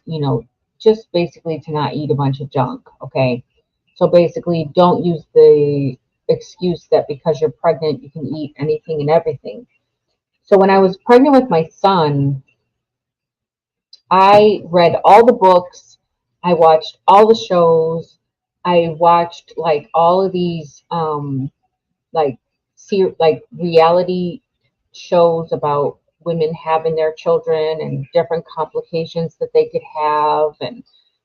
you know, just basically to not eat a bunch of junk. Okay. So basically, don't use the excuse that because you're pregnant, you can eat anything and everything. So when I was pregnant with my son, I read all the books, I watched all the shows, I watched like all of these like like reality shows about women having their children and different complications that they could have and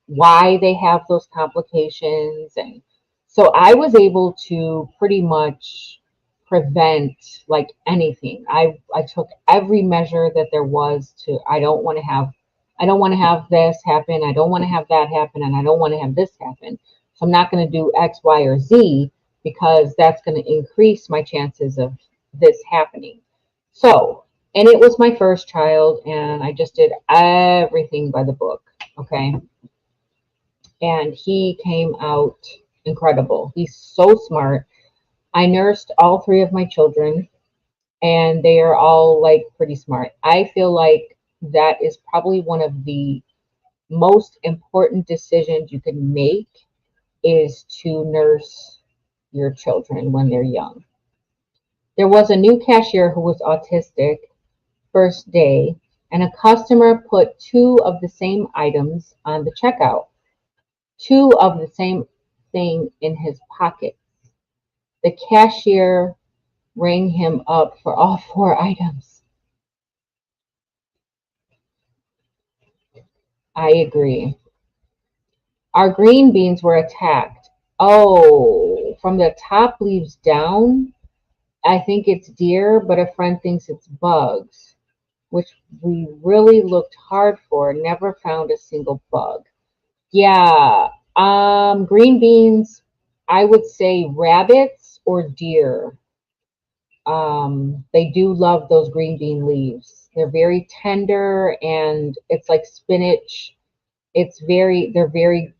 why they have those complications. And so I was able to pretty much prevent like anything. I took every measure that there was to I don't want to have this happen, I don't want to have that happen, and I don't want to have this happen. So I'm not going to do X, Y, or Z because that's going to increase my chances of this happening. So, and it was my first child, and I just did everything by the book. Okay. And he came out incredible. He's so smart. I nursed all three of my children, and they are all like pretty smart. I feel like that is probably one of the most important decisions you can make is to nurse your children when they're young. There was a new cashier who was autistic first day, and a customer put two of the same items on the checkout, two of the same thing in his pocket. The cashier rang him up for all four items. I agree. Our green beans were attacked. Oh, from the top leaves down? I think it's deer, but a friend thinks it's bugs, which we really looked hard for, never found a single bug. Yeah, green beans, I would say rabbits or deer. They do love those green bean leaves. They're very tender and it's like spinach. They're very,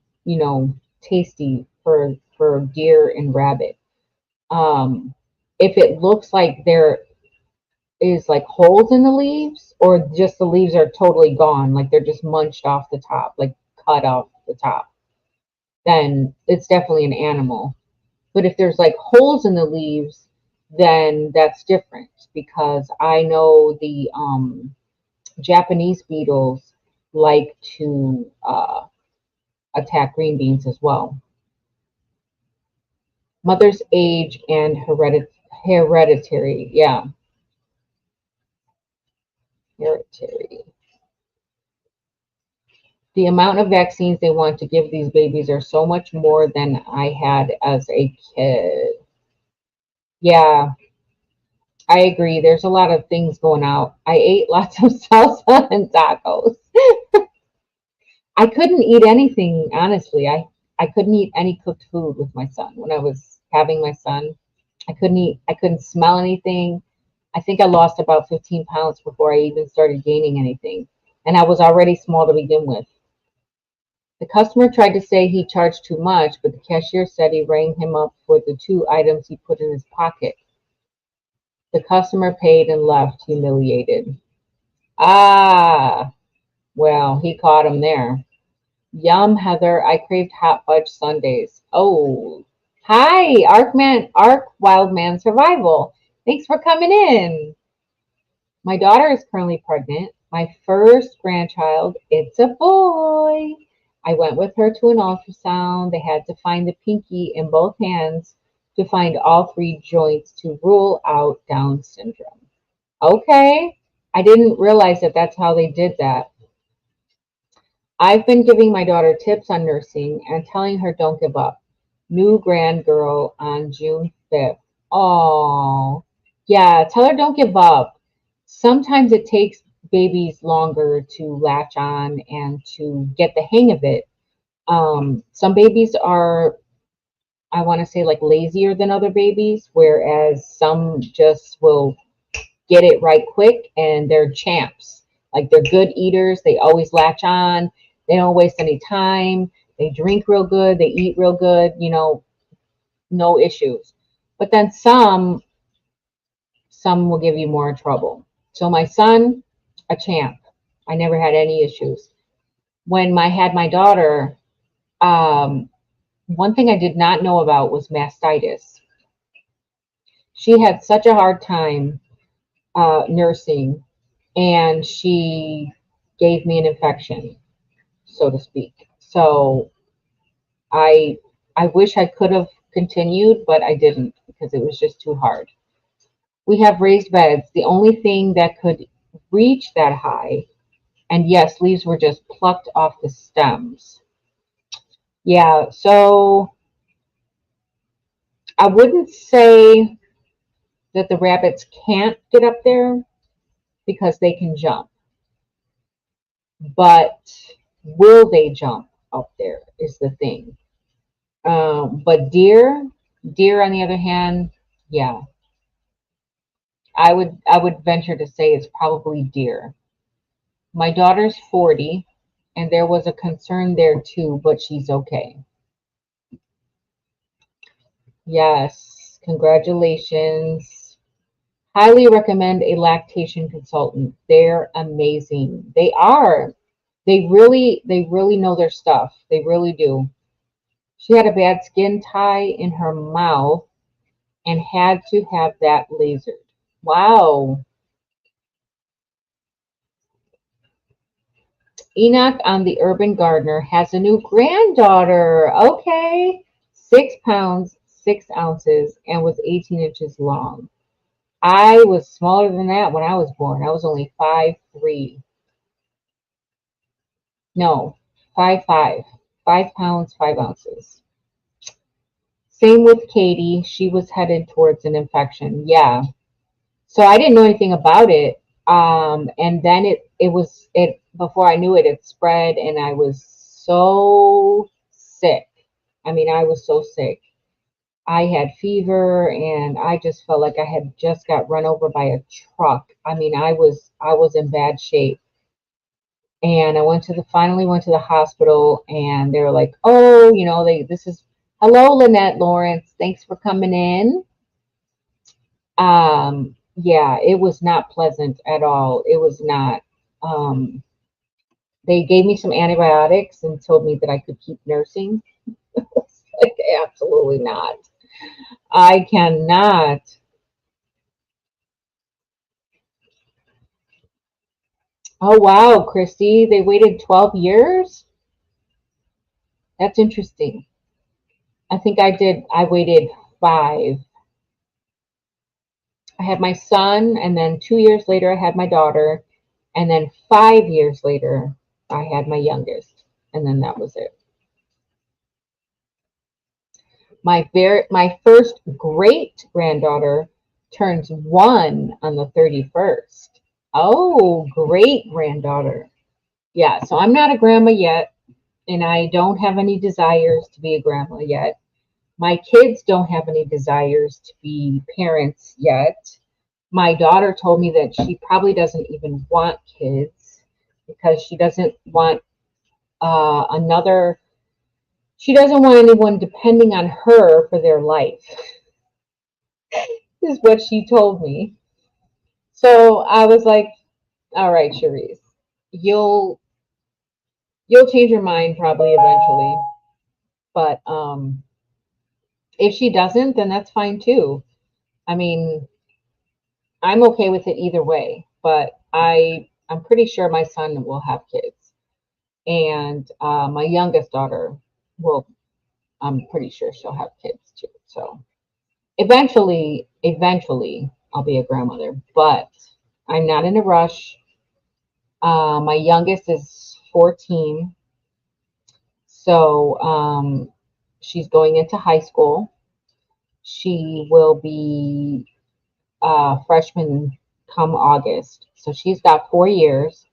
tasty for deer and rabbit. If it looks like there is like holes in the leaves or just the leaves are totally gone, like they're just munched off the top, like cut off the top, then it's definitely an animal. But if there's like holes in the leaves, then that's different because I know the Japanese beetles like to attack green beans as well. Mother's age and hereditary, yeah. Hereditary. The amount of vaccines they want to give these babies are so much more than I had as a kid. Yeah, I agree. There's a lot of things going out. I ate lots of salsa and tacos. I couldn't eat anything, honestly. I couldn't eat any cooked food with my son when I was having my son. I couldn't smell anything. I think I lost about 15 pounds before I even started gaining anything. And I was already small to begin with. The customer tried to say he charged too much, but the cashier said he rang him up for the 2 items he put in his pocket. The customer paid and left, humiliated. Ah, well, he caught him there. Yum, Heather, I craved hot fudge sundaes. Oh, hi, Arc Wildman Survival. Thanks for coming in. My daughter is currently pregnant. My first grandchild. It's a boy. I went with her to an ultrasound. They had to find the pinky in both hands to find all 3 joints to rule out Down syndrome. Okay. I didn't realize that that's how they did that. I've been giving my daughter tips on nursing and telling her don't give up. New grand girl on June 5th. Oh, yeah, tell her don't give up. Sometimes it takes babies longer to latch on and to get the hang of it. Some babies are, I want to say, like lazier than other babies, whereas some just will get it right quick and they're champs. Like they're good eaters. They always latch on. They don't waste any time. They drink real good. They eat real good, no issues. But then some will give you more trouble. So my son, a champ. I never had any issues. When I had my daughter, um, one thing I did not know about was mastitis. She had such a hard time nursing, and she gave me an infection, so to speak. So I I wish I could have continued, but I didn't because it was just too hard. We have raised beds. The only thing that could reach that high, and yes, leaves were just plucked off the stems. Yeah, so I wouldn't say that the rabbits can't get up there because they can jump, but will they jump up there is the thing. But deer on the other hand, yeah, I would venture to say it's probably deer. My daughter's 40, and there was a concern there too, but she's okay. Yes, congratulations. Highly recommend a lactation consultant. They're amazing. They are. They really know their stuff. They really do. She had a bad skin tie in her mouth and had to have that lasered. Wow. Enoch on the Urban Gardener has a new granddaughter. Okay. 6 pounds, 6 ounces, and was 18 inches long. I was smaller than that when I was born. I was only 5'3". No, 5'5". 5 pounds, 5 ounces. Same with Katie. She was headed towards an infection. Yeah. So I didn't know anything about it. And then it before I knew it, it spread and I was so sick. I mean, I was so sick. I had fever and I just felt like I had just got run over by a truck. I mean, I was in bad shape. And I finally went to the hospital and they were like, "Oh, this is hello, Lynette Lawrence. Thanks for coming in." Yeah, it was not pleasant at all. It was not. Um, they gave me some antibiotics and told me that I could keep nursing. Like, absolutely not. I cannot. Oh, wow, Christy, they waited 12 years? That's interesting. I waited 5. I had my son, and then 2 years later, I had my daughter. And then 5 years later, I had my youngest, and then that was it. My first great granddaughter turns 1 on the 31st. Oh, great granddaughter. Yeah, so I'm not a grandma yet, and I don't have any desires to be a grandma yet. My kids don't have any desires to be parents yet. My daughter told me that she probably doesn't even want kids because another, she doesn't want anyone depending on her for their life, is what she told me. So I was like, all right, Cherise, you'll you'll change your mind probably eventually. But if she doesn't, then that's fine too. I mean, I'm okay with it either way. But I'm pretty sure my son will have kids, and my youngest daughter will. I'm pretty sure she'll have kids too. So eventually, I'll be a grandmother. But I'm not in a rush. My youngest is 14, so she's going into high school. She will be freshman come August. So she's got 4 years,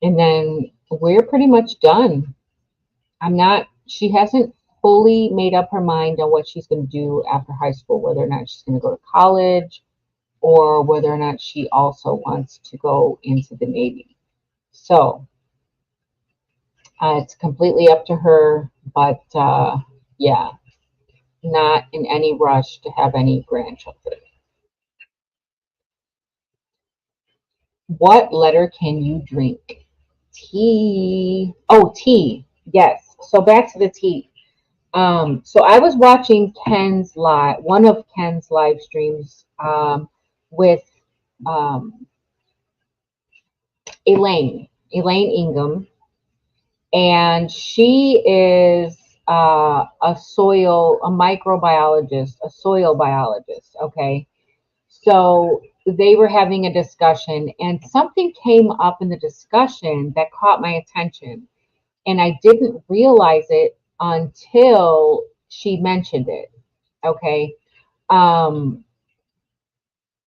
and then we're pretty much done. She hasn't fully made up her mind on what she's going to do after high school, whether or not she's going to go to college or whether or not she also wants to go into the Navy. So it's completely up to her, but yeah, not in any rush to have any grandchildren. What letter can you drink? Tea. Oh, tea. Yes. So back to the tea. So I was watching one of Ken's live streams with um, Elaine Ingham, and she is a microbiologist, a soil biologist. Okay, so they were having a discussion, and something came up in the discussion that caught my attention, and I didn't realize it until she mentioned it. Okay, um,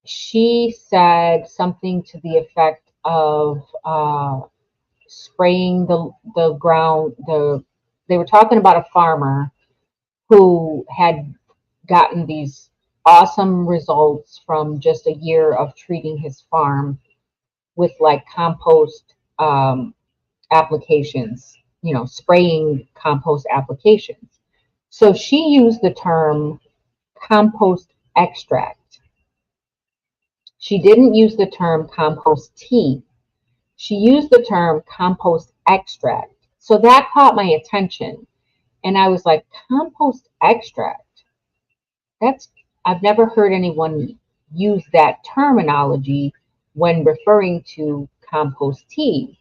she said something to the effect of spraying the ground. They were talking about a farmer who had gotten these awesome results from just a year of treating his farm with like compost applications, spraying compost applications. So she used the term compost extract. She didn't use the term compost tea. She used the term compost extract. So that caught my attention. And I was like, compost extract? That's, I've never heard anyone use that terminology when referring to compost tea.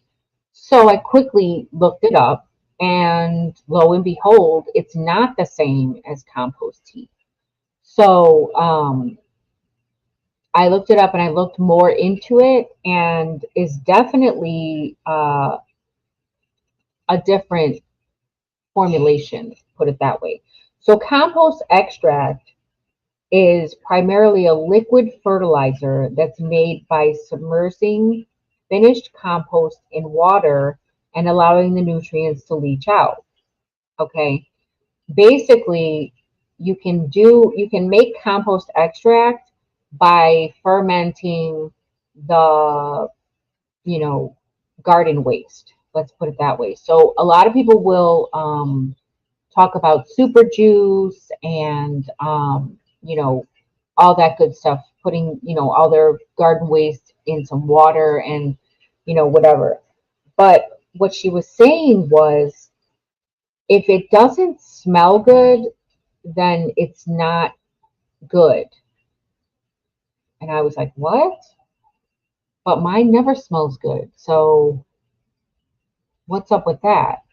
So I quickly looked it up, and lo and behold, it's not the same as compost tea. So I looked it up and I looked more into it, and is definitely a different formulation, put it that way. So compost extract is primarily a liquid fertilizer that's made by submersing finished compost in water and allowing the nutrients to leach out. Okay. Basically, you can make compost extract by fermenting the, you know, garden waste. Let's put it that way. So a lot of people will talk about super juice and all that good stuff, putting all their garden waste in some water and whatever. But what she was saying was, if it doesn't smell good, then it's not good. And I was like, what? But mine never smells good. So what's up with that?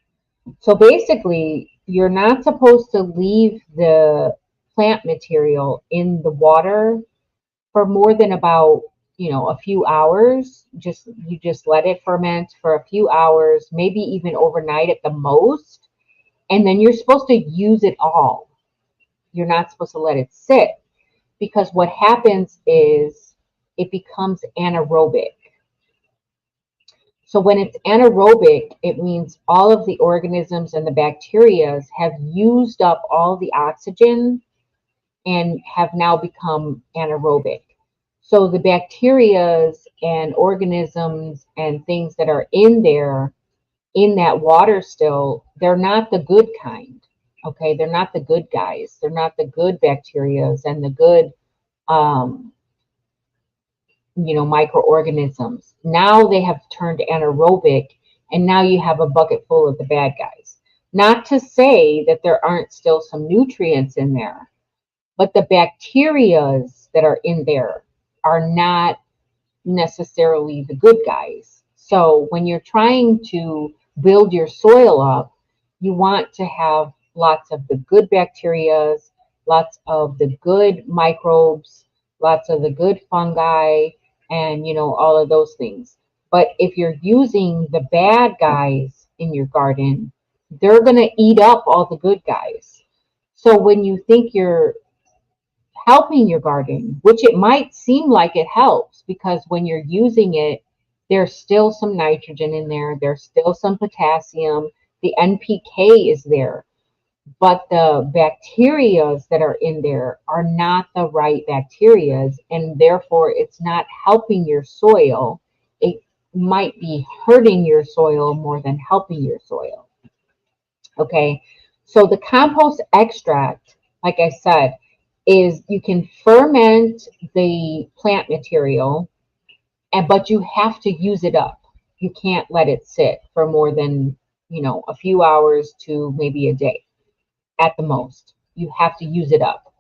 So basically, you're not supposed to leave the plant material in the water for more than about a few hours. You just let it ferment for a few hours, maybe even overnight at the most. And then you're supposed to use it all. You're not supposed to let it sit, because what happens is it becomes anaerobic. So when it's anaerobic, it means all of the organisms and the bacteria have used up all the oxygen and have now become anaerobic. So the bacteria and organisms and things that are in there, in that water still, they're not the good kind. Okay, they're not the good guys. They're not the good bacteria and the good, um, microorganisms. Now they have turned anaerobic, and now you have a bucket full of the bad guys. Not to say that there aren't still some nutrients in there, but the bacterias that are in there are not necessarily the good guys. So when you're trying to build your soil up, you want to have lots of the good bacteria, lots of the good microbes, lots of the good fungi, and all of those things. But if you're using the bad guys in your garden, they're going to eat up all the good guys. So when you think you're helping your garden, which it might seem like it helps, because when you're using it, there's still some nitrogen in there, there's still some potassium, the NPK is there, but the bacterias that are in there are not the right bacterias, and therefore it's not helping your soil. It might be hurting your soil more than helping your soil. Okay, so the compost extract, like I said, is you can ferment the plant material, but you have to use it up. You can't let it sit for more than a few hours to maybe a day at the most. You have to use it up.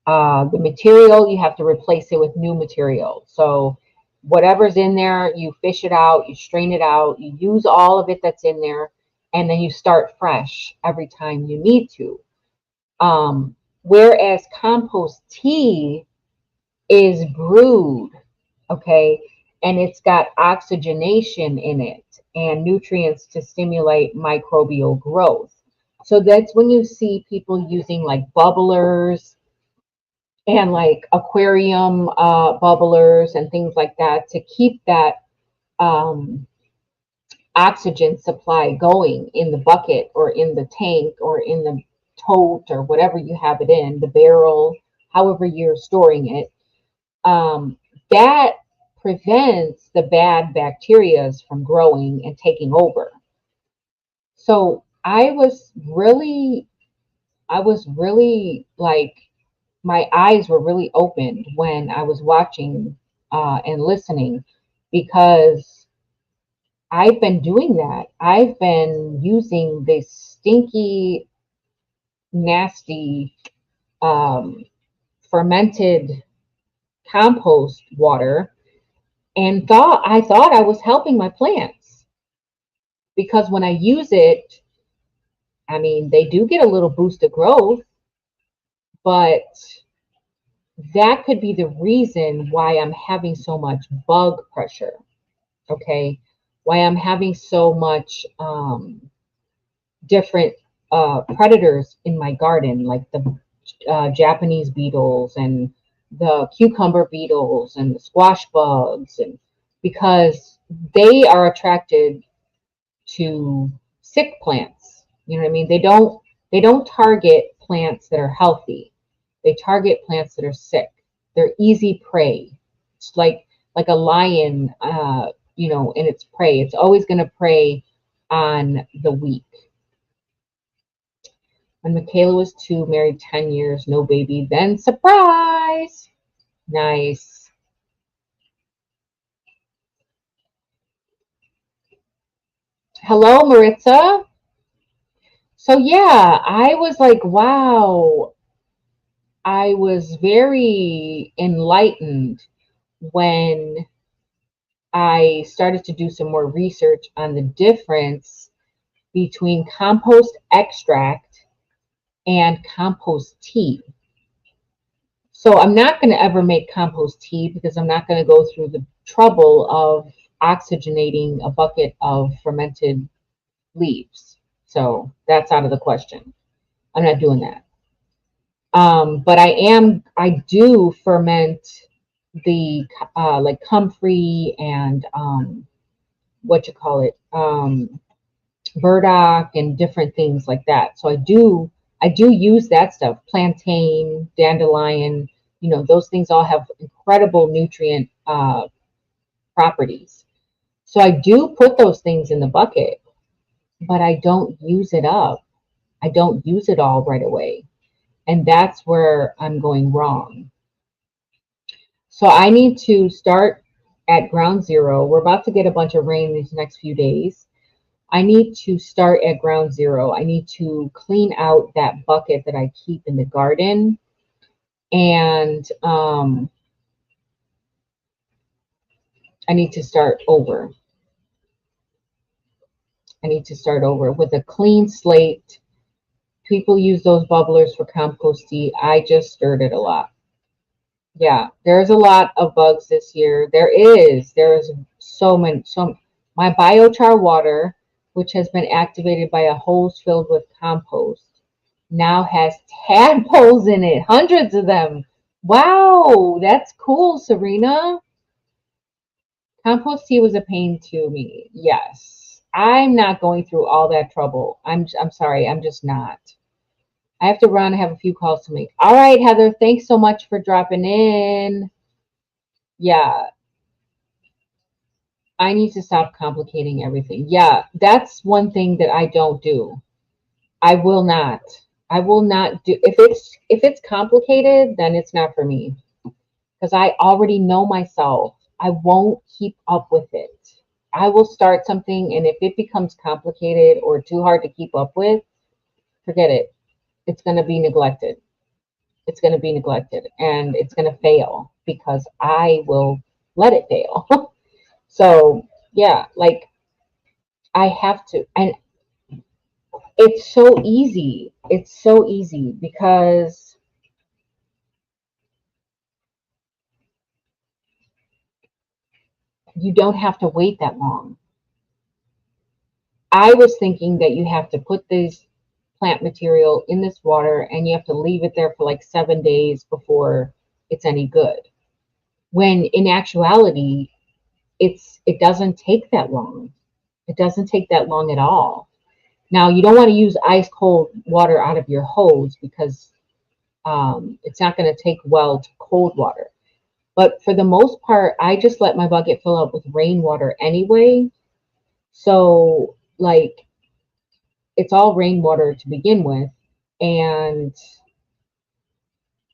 The material, you have to replace it with new material. So whatever's in there, you fish it out, you strain it out, you use all of it that's in there, and then you start fresh every time you need to. Whereas compost tea is brewed, okay, and it's got oxygenation in it and nutrients to stimulate microbial growth. So that's when you see people using like bubblers and like aquarium bubblers and things like that to keep that um, oxygen supply going in the bucket or in the tank or in the tote or whatever you have it in, the barrel, however you're storing it. That prevents the bad bacteria from growing and taking over. So I was really like, my eyes were really opened when I was watching and listening, because I've been doing that. I've been using this stinky, nasty, um, fermented compost water, and I thought I was helping my plants, because when I use it, I mean, they do get a little boost of growth, but that could be the reason why I'm having so much bug pressure. Okay, why I'm having so much different predators in my garden, like the Japanese beetles and the cucumber beetles and the squash bugs, and because they are attracted to sick plants. You know what I mean? They don't target plants that are healthy. They target plants that are sick. They're easy prey. It's like a lion, in its prey. It's always going to prey on the weak. When Michaela was 2, married 10 years, no baby, then surprise. Nice. Hello, Maritza. So yeah, I was like, wow, I was very enlightened when I started to do some more research on the difference between compost extract and compost tea. So I'm not going to ever make compost tea because I'm not going to go through the trouble of oxygenating a bucket of fermented leaves. So that's out of the question. I'm not doing that. But I do ferment the like comfrey and what you call it, burdock and different things like that. So I do use that stuff, plantain, dandelion, those things all have incredible nutrient properties. So I do put those things in the bucket, but I don't use it up. I don't use it all right away. And that's where I'm going wrong. So I need to start at ground zero. We're about to get a bunch of rain these next few days. I need to start at ground zero. I need to clean out that bucket that I keep in the garden. And I need to start over. I need to start over with a clean slate. People use those bubblers for compost tea. I just stirred it a lot. Yeah, there's a lot of bugs this year. There's so many. My biochar water, which has been activated by a hose filled with compost, now has tadpoles in it, hundreds of them. Wow, that's cool, Serena. Compost tea was a pain to me. Yes. I'm not going through all that trouble. I'm sorry, I'm just not. I have to run. I have a few calls to make. All right, Heather, thanks so much for dropping in. Yeah, I need to stop complicating everything. Yeah, that's one thing that I don't do. I will not. I will not do if it's complicated, then it's not for me because I already know myself. I won't keep up with it. I will start something and if it becomes complicated or too hard to keep up with, forget it. It's going to be neglected. It's going to be neglected and it's going to fail because I will let it fail. So, yeah, like I have to. And it's so easy. It's so easy because you don't have to wait that long. I was thinking that you have to put this plant material in this water and you have to leave it there for like 7 days before it's any good. When in actuality, it doesn't take that long. It doesn't take that long at all. Now, you don't want to use ice cold water out of your hose because it's not going to take well to cold water. But for the most part, I just let my bucket fill up with rainwater anyway. So, like, it's all rainwater to begin with. And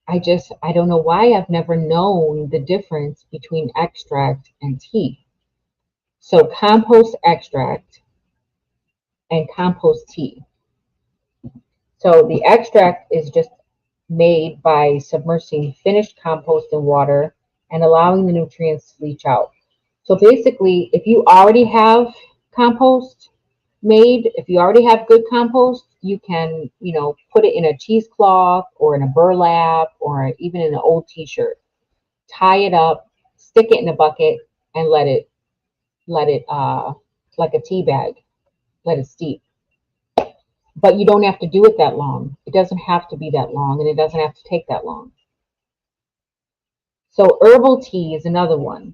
I don't know why I've never known the difference between extract and tea. So, compost extract and compost tea. So, the extract is just made by submersing finished compost in water and allowing the nutrients to leach out. So basically, if you already have compost made, if you already have good compost, you can, put it in a cheesecloth or in a burlap or even in an old t-shirt. Tie it up, stick it in a bucket, and let it like a tea bag, let it steep. But you don't have to do it that long. It doesn't have to be that long, and it doesn't have to take that long. So herbal tea is another one.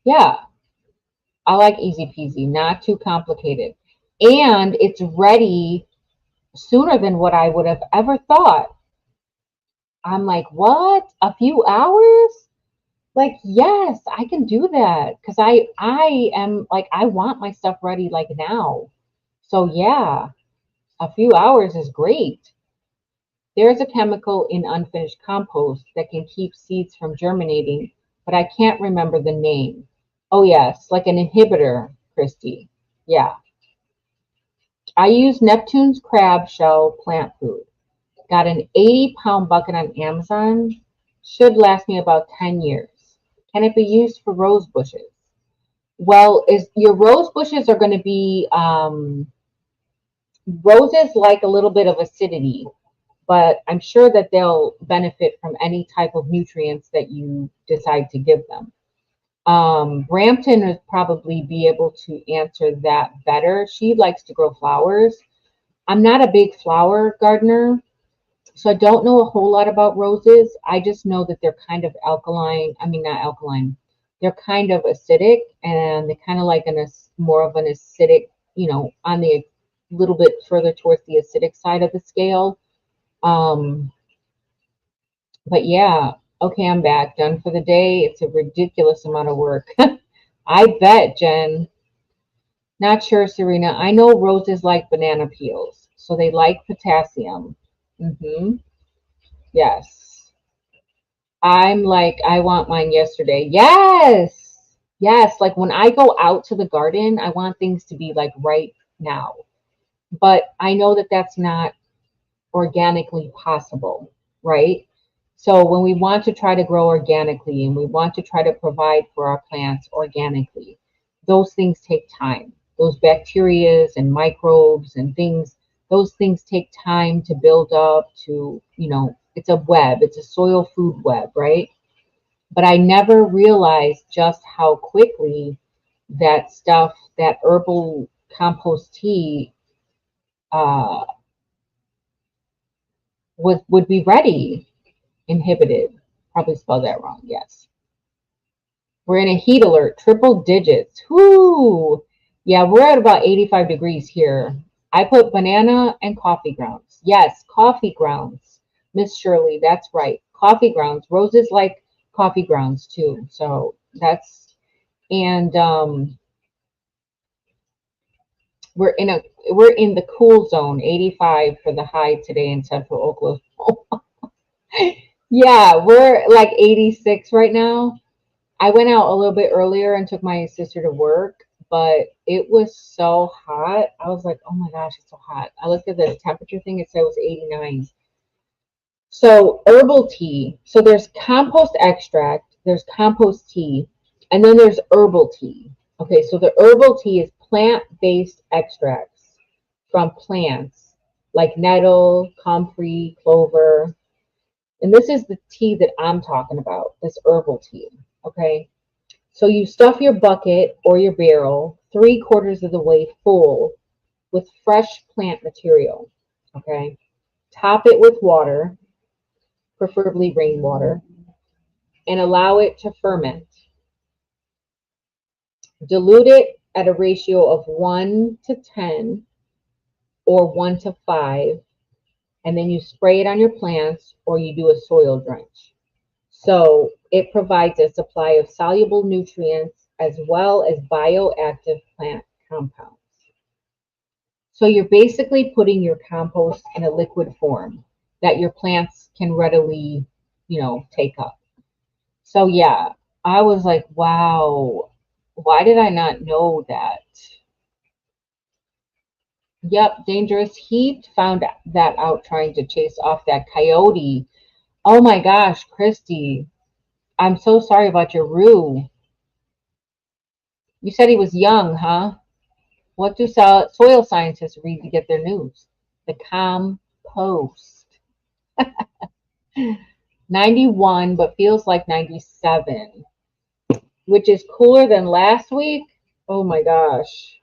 Yeah, I like easy peasy, not too complicated. And it's ready sooner than what I would have ever thought. I'm like, what? A few hours? Like, yes, I can do that because I am like I want my stuff ready like now. So yeah, a few hours is great. There's a chemical in unfinished compost that can keep seeds from germinating, but I can't remember the name. Oh, yes, like an inhibitor, Christy. Yeah. I use Neptune's crab shell plant food. Got an 80-pound bucket on Amazon. Should last me about 10 years. Can it be used for rose bushes? Well, your rose bushes are going to be roses like a little bit of acidity, but I'm sure that they'll benefit from any type of nutrients that you decide to give them. Brampton would probably be able to answer that better. She likes to grow flowers. I'm not a big flower gardener, so I don't know a whole lot about roses. I just know that they're kind of alkaline. I mean, not alkaline. They're kind of acidic, and they kind of like more of an acidic, on the little bit further towards the acidic side of the scale. Um, but yeah, okay, I'm back. Done for the day. It's a ridiculous amount of work. I bet, Jen. Not sure, Serena. I know roses like banana peels, so they like potassium. Yes. I'm like, I want mine yesterday. Yes. Yes. Like when I go out to the garden, I want things to be like right now. But I know that that's not organically possible, right? So when we want to try to grow organically and we want to try to provide for our plants organically, those things take time. Those bacterias and microbes and things, those things take time to build up to, it's a web, it's a soil food web, right? But I never realized just how quickly that stuff, that herbal compost tea, uh, would be ready. Inhibited. Probably spelled that wrong. Yes. We're in a heat alert, triple digits. Whoo! Yeah, we're at about 85 degrees here. I put banana and coffee grounds. Yes, coffee grounds. Miss Shirley, that's right. Coffee grounds. Roses like coffee grounds too. So that's, and we're in the cool zone, 85 for the high today in central Oklahoma. Yeah, we're like 86 right now. I went out a little bit earlier and took my sister to work, but it was so hot. I was like, oh my gosh, it's so hot. I looked at the temperature thing, it said it was 89. So, herbal tea. So, there's compost extract, there's compost tea, and then there's herbal tea. Okay, so the herbal tea is plant based extracts from plants like nettle, comfrey, clover. And this is the tea that I'm talking about, this herbal tea. Okay. So you stuff your bucket or your barrel 3/4 of the way full with fresh plant material. Okay. Top it with water, preferably rainwater, and allow it to ferment. Dilute it at a ratio of 1 to 10 or 1 to 5, and then you spray it on your plants or you do a soil drench. So it provides a supply of soluble nutrients as well as bioactive plant compounds. So you're basically putting your compost in a liquid form that your plants can readily, take up. So yeah, I was like, wow, why did I not know that? Yep, dangerous heat found that out trying to chase off that coyote. Oh my gosh, Christy, I'm so sorry about your roo. You said he was young, huh? What do soil scientists read to get their news? The compost. 91, but feels like 97, which is cooler than last week. Oh my gosh.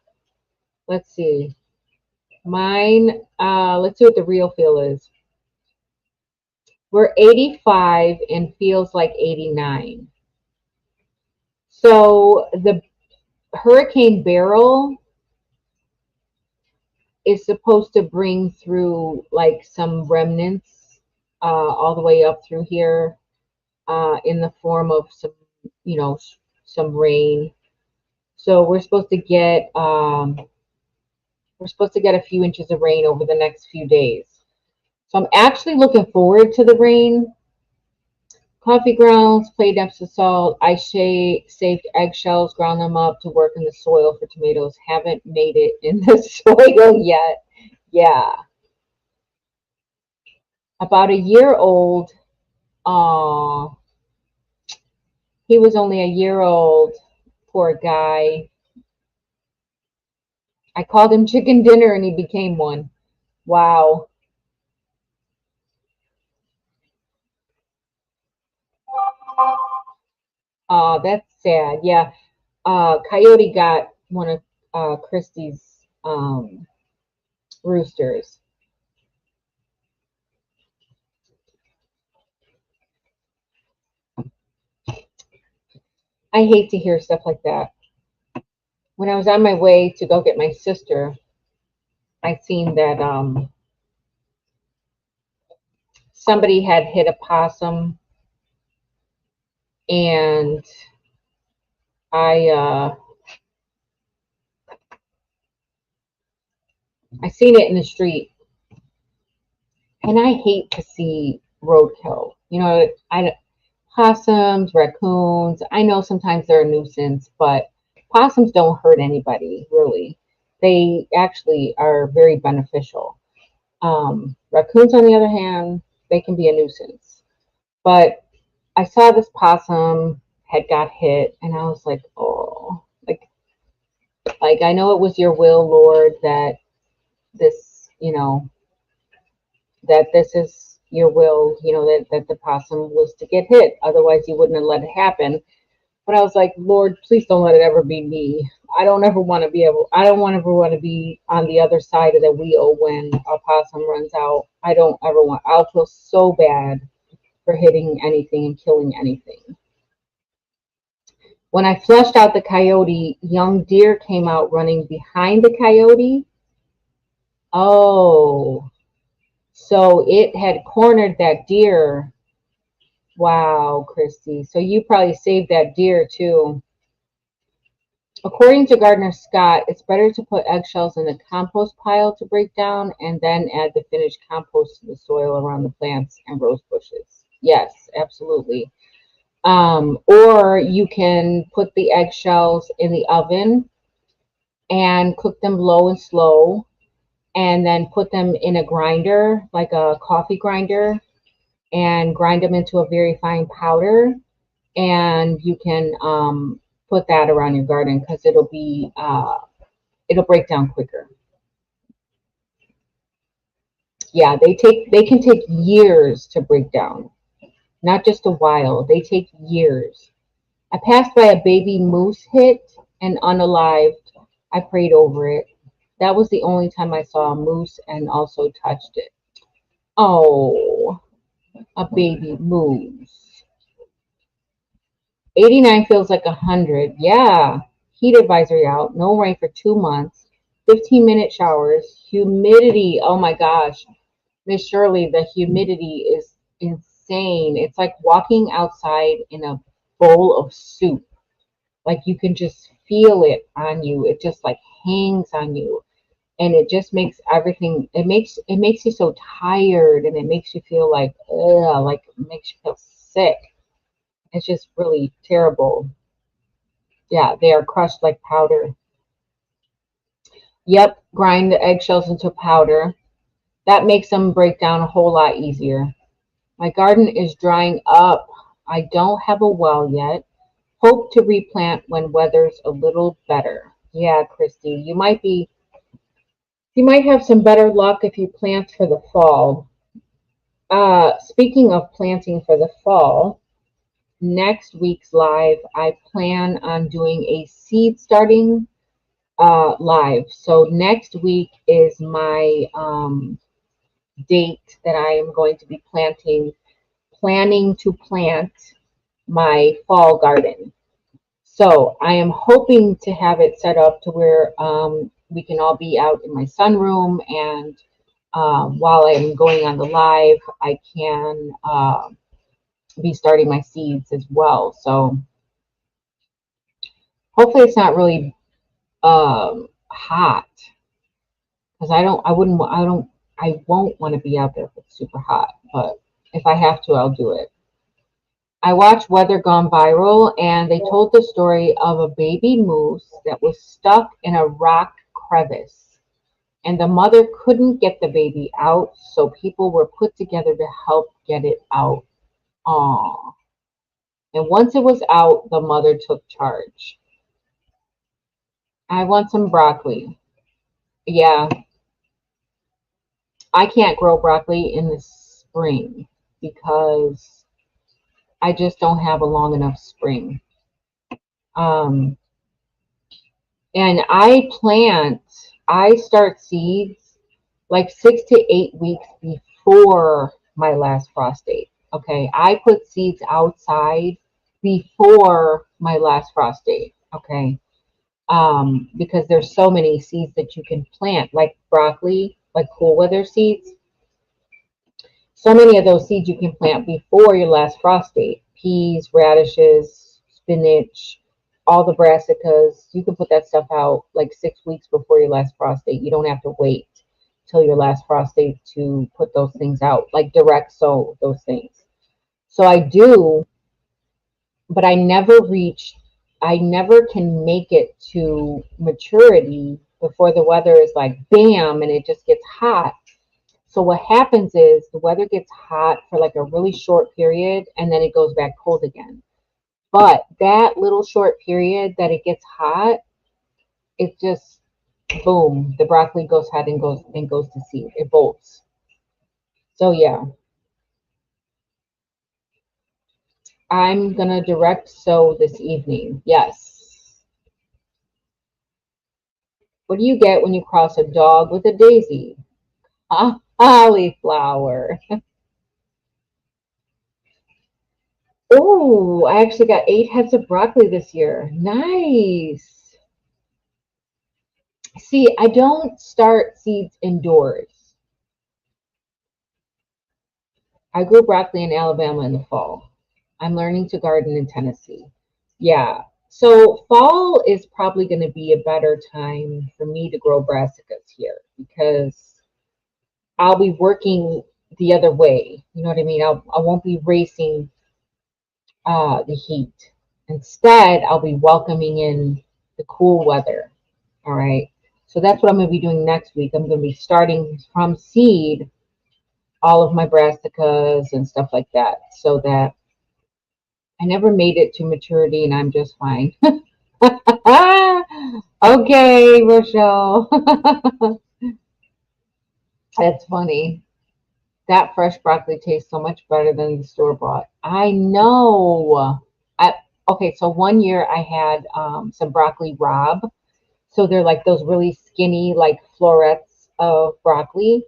Let's see. Mine, let's see what the real feel is. We're 85 and feels like 89. So the Hurricane Beryl is supposed to bring through like some remnants all the way up through here in the form of some, some rain. So we're supposed to get a few inches of rain over the next few days. So I'm actually looking forward to the rain. Coffee grounds, played Epsom salt. I saved eggshells, ground them up to work in the soil for tomatoes. Haven't made it in the soil yet. Yeah. About a year old. Aw. He was only a year old. Poor guy. I called him chicken dinner and he became one. Wow. That's sad. Yeah. Coyote got one of Christy's roosters. I hate to hear stuff like that. When I was on my way to go get my sister, I seen that somebody had hit a possum, and I I seen it in the street, and I hate to see roadkill. I possums, raccoons. I know sometimes they're a nuisance, but possums don't hurt anybody really. They actually are very beneficial. Raccoons, on the other hand, they can be a nuisance. But I saw this possum had got hit, and I was like, oh, like I know it was your will, Lord, that this, that this is your will, that the possum was to get hit. Otherwise, you wouldn't have let it happen. But I was like, Lord, please don't let it ever be me. I don't want ever want to be on the other side of the wheel when a possum runs out. I don't ever want, I'll feel so bad for hitting anything and killing anything. When I flushed out the coyote, young deer came out running behind the coyote. Oh, so it had cornered that deer. Wow, Christy. So you probably saved that deer too. According to Gardner Scott, it's better to put eggshells in the compost pile to break down and then add the finished compost to the soil around the plants and rose bushes. Yes, absolutely. Or you can put the eggshells in the oven and cook them low and slow, and then put them in a grinder, like a coffee grinder, and grind them into a very fine powder. And you can put that around your garden because it'll break down quicker. Yeah, they can take years to break down, not just a while. They take years. I passed by a baby moose hit and unalived. I prayed over it. That was the only time I saw a moose and also touched it. Oh, a baby moose. 89 feels like 100. Yeah. Heat advisory out. No rain for 2 months. 15-minute showers. Humidity. Oh my gosh. Miss Shirley, the humidity is insane. It's like walking outside in a bowl of soup. Like you can just feel it on you. It just like hangs on you. And it just makes everything, it makes you so tired, and it makes you feel like, ugh, like it makes you feel sick. It's just really terrible. Yeah, they are crushed like powder. Yep, grind the eggshells into powder. That makes them break down a whole lot easier. My garden is drying up. I don't have a well yet. Hope to replant when weather's a little better. Yeah, Christy, you might have some better luck if you plant for the fall. Speaking of planting for the fall, next week's live, I plan on doing a seed starting live. So next week is my date that I am going to be planning to plant my fall garden. So I am hoping to have it set up to where we can all be out in my sunroom, and while I'm going on the live, I can be starting my seeds as well. So hopefully it's not really hot, because I won't want to be out there if it's super hot. But if I have to, I'll do it. I watched Weather Gone Viral, and they told the story of a baby moose that was stuck in a rock crevice, and the mother couldn't get the baby out, so people were put together to help get it out. Aww. And once it was out, the mother took charge. I want some broccoli. Yeah, I can't grow broccoli in the spring because I just don't have a long enough spring. Um, and I start seeds like 6 to 8 weeks before my last frost date. Okay. I put seeds outside before my last frost date. Okay. Because there's so many seeds that you can plant, like broccoli, like cool weather seeds. So many of those seeds you can plant before your last frost date. Peas, radishes, spinach, all the brassicas. You can put that stuff out like 6 weeks before your last frost date. You don't have to wait till your last frost date to put those things out, like direct sow those things. So I do, but I never can make it to maturity before the weather is like bam and it just gets hot. So what happens is the weather gets hot for like a really short period and then it goes back cold again. But that little short period that it gets hot, it just boom, the broccoli goes ahead and goes to seed. It bolts. So yeah, I'm gonna direct sow this evening. Yes. What do you get when you cross a dog with a daisy? Cauliflower. Oh, I actually got 8 heads of broccoli this year. Nice. See, I don't start seeds indoors. I grew broccoli in Alabama in the fall. I'm learning to garden in Tennessee. Yeah. So fall is probably going to be a better time for me to grow brassicas here because I'll be working the other way. You know what I mean? I won't be racing the heat. Instead, I'll be welcoming in the cool weather. All right. So that's what I'm going to be doing next week. I'm going to be starting from seed all of my brassicas and stuff like that so that I never made it to maturity and I'm just fine. Okay, Rochelle. That's funny. That fresh broccoli tastes so much better than the store bought. I know. I okay, so one year I had some broccoli rabe. So they're like those really skinny, like florets of broccoli.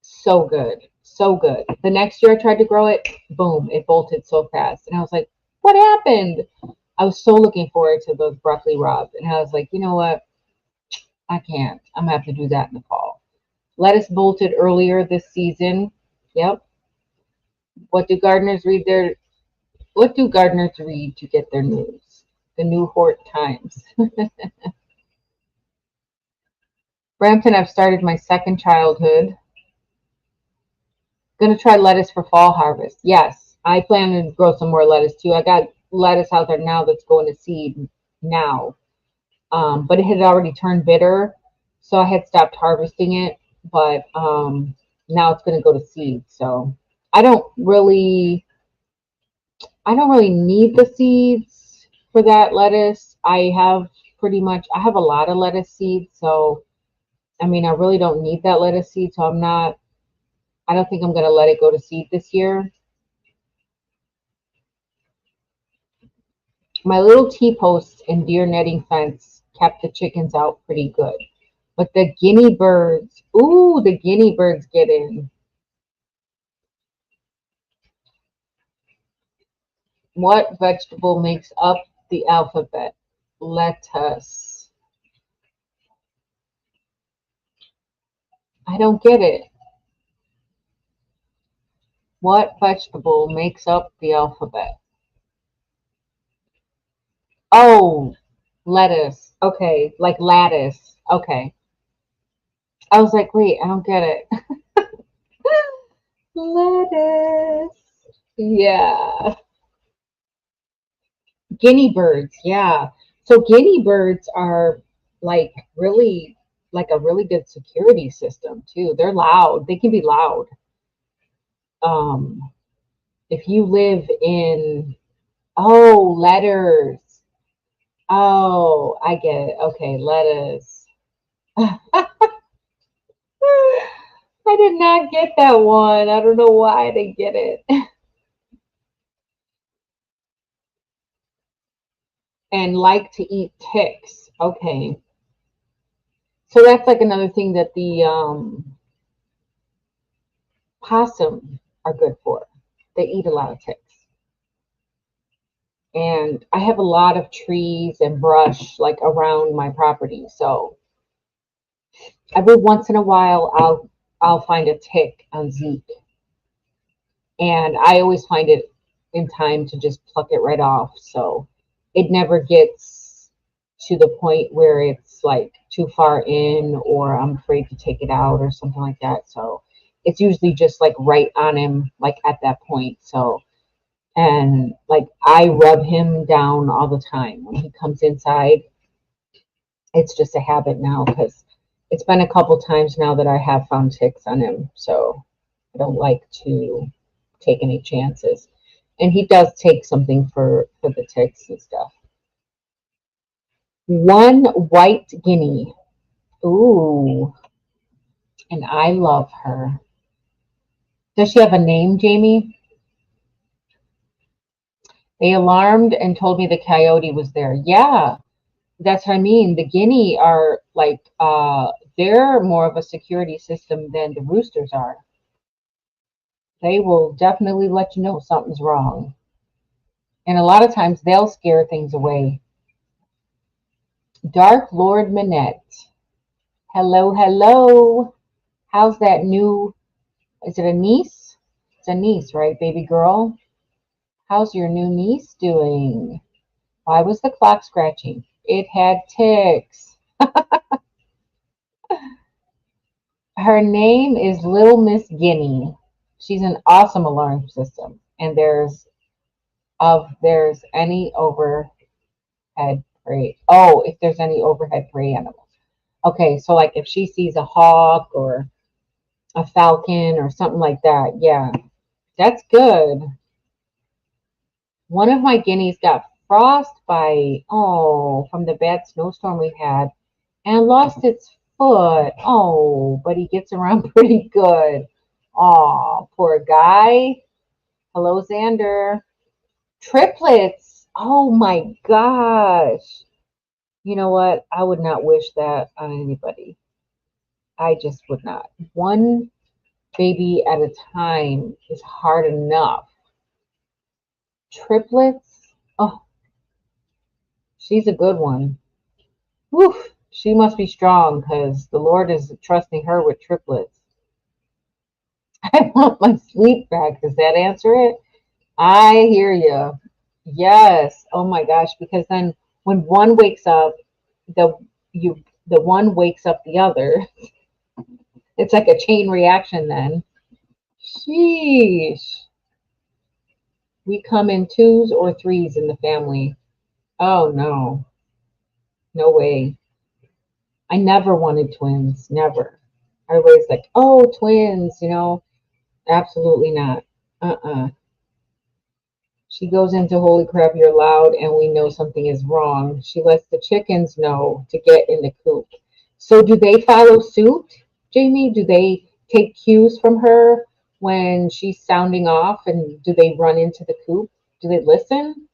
So good. So good. The next year I tried to grow it, boom, it bolted so fast. And I was like, what happened? I was so looking forward to those broccoli rabe. And I was like, you know what? I can't. I'm gonna have to do that in the fall. Lettuce bolted earlier this season. Yep. What do gardeners read their what do gardeners read to get their news? The New Hort Times. Brampton, I've started my second childhood. Gonna try lettuce for fall harvest. Yes, I plan to grow some more lettuce too. I got lettuce out there now that's going to seed now. But it had already turned bitter, so I had stopped harvesting it. But now it's gonna go to seed. So I don't really I don't really need the seeds for that lettuce. I have a lot of lettuce seeds, so I mean I really don't need that lettuce seed, so I don't think I'm gonna let it go to seed this year. My little T-posts and deer netting fence kept the chickens out pretty good. But the guinea birds, ooh, the guinea birds get in. What vegetable makes up the alphabet? Lettuce. I don't get it. What vegetable makes up the alphabet? Oh, lettuce. Okay, like lattice. Okay. I was like, wait, I don't get it. Lettuce. Yeah. Guinea birds, yeah. So guinea birds are like really like a really good security system too. They're loud. They can be loud. Um, if you live in letters. Oh, I get it. Okay, lettuce. I did not get that one. I don't know why I didn't get it. and like to eat ticks. Okay. So that's like another thing that the possum are good for. They eat a lot of ticks. And I have a lot of trees and brush like around my property. So every once in a while I'll find a tick on Zeke. And I always find it in time to just pluck it right off. So it never gets to the point where it's like too far in or I'm afraid to take it out or something like that. So it's usually just like right on him, like at that point. So, and like I rub him down all the time when he comes inside. It's just a habit now because it's been a couple times now that I have found ticks on him. So I don't like to take any chances. And he does take something for the ticks and stuff. One white guinea. Ooh, and I love her. Does she have a name, Jamie? They alarmed and told me the coyote was there. Yeah, that's what I mean. The guinea are like they're more of a security system than the roosters are. They will definitely let you know something's wrong. And a lot of times they'll scare things away. Dark Lord Minette. Hello, hello. How's that new, is it a niece? It's a niece, right, baby girl? How's your new niece doing? Why was the clock scratching? It had ticks. Her name is Little Miss Guinea. She's an awesome alarm system. And there's any overhead prey. Oh, if there's any overhead prey animals. Okay, so like if she sees a hawk or a falcon or something like that, yeah, that's good. One of my guineas got frostbite, oh, from the bad snowstorm we had, and lost its foot. Oh, but he gets around pretty good. Oh, poor guy. Hello, Xander. Triplets. Oh my gosh. You know what? I would not wish that on anybody. I just would not. One baby at a time is hard enough. Triplets? Oh, she's a good one. Whew, she must be strong because the Lord is trusting her with triplets. I want my sleep back. Does that answer it? I hear you. Yes. Oh my gosh. Because then when one wakes up, the the one wakes up the other. It's like a chain reaction then. Sheesh. We come in twos or threes in the family. Oh no. No way. I never wanted twins. Never. Everybody's like, oh, twins. Absolutely not. Uh-uh. She goes into holy crap, you're loud, and we know something is wrong. She lets the chickens know to get in the coop. So do they follow suit, Jamie? Do they take cues from her when she's sounding off and do they run into the coop? Do they listen?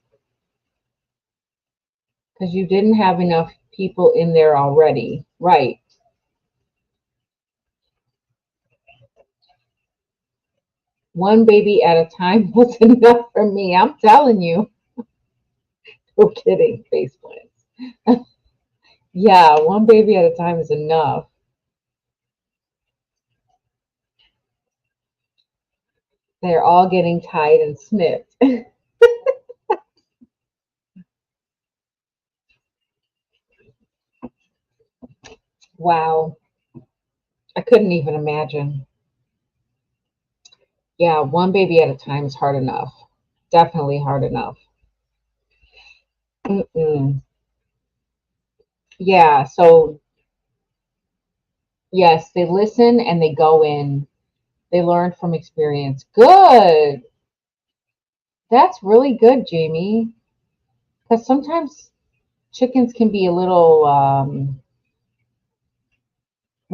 Because you didn't have enough people in there already. Right. One baby at a time was enough for me. I'm telling you. No kidding. Face plants. Yeah, one baby at a time is enough. They're all getting tied and snipped. Wow. I couldn't even imagine. Yeah, one baby at a time is hard enough. Definitely hard enough. Mm-mm. Yeah, so yes, they listen and they go in. They learn from experience. Good. That's really good, Jamie. Because sometimes chickens can be a little, how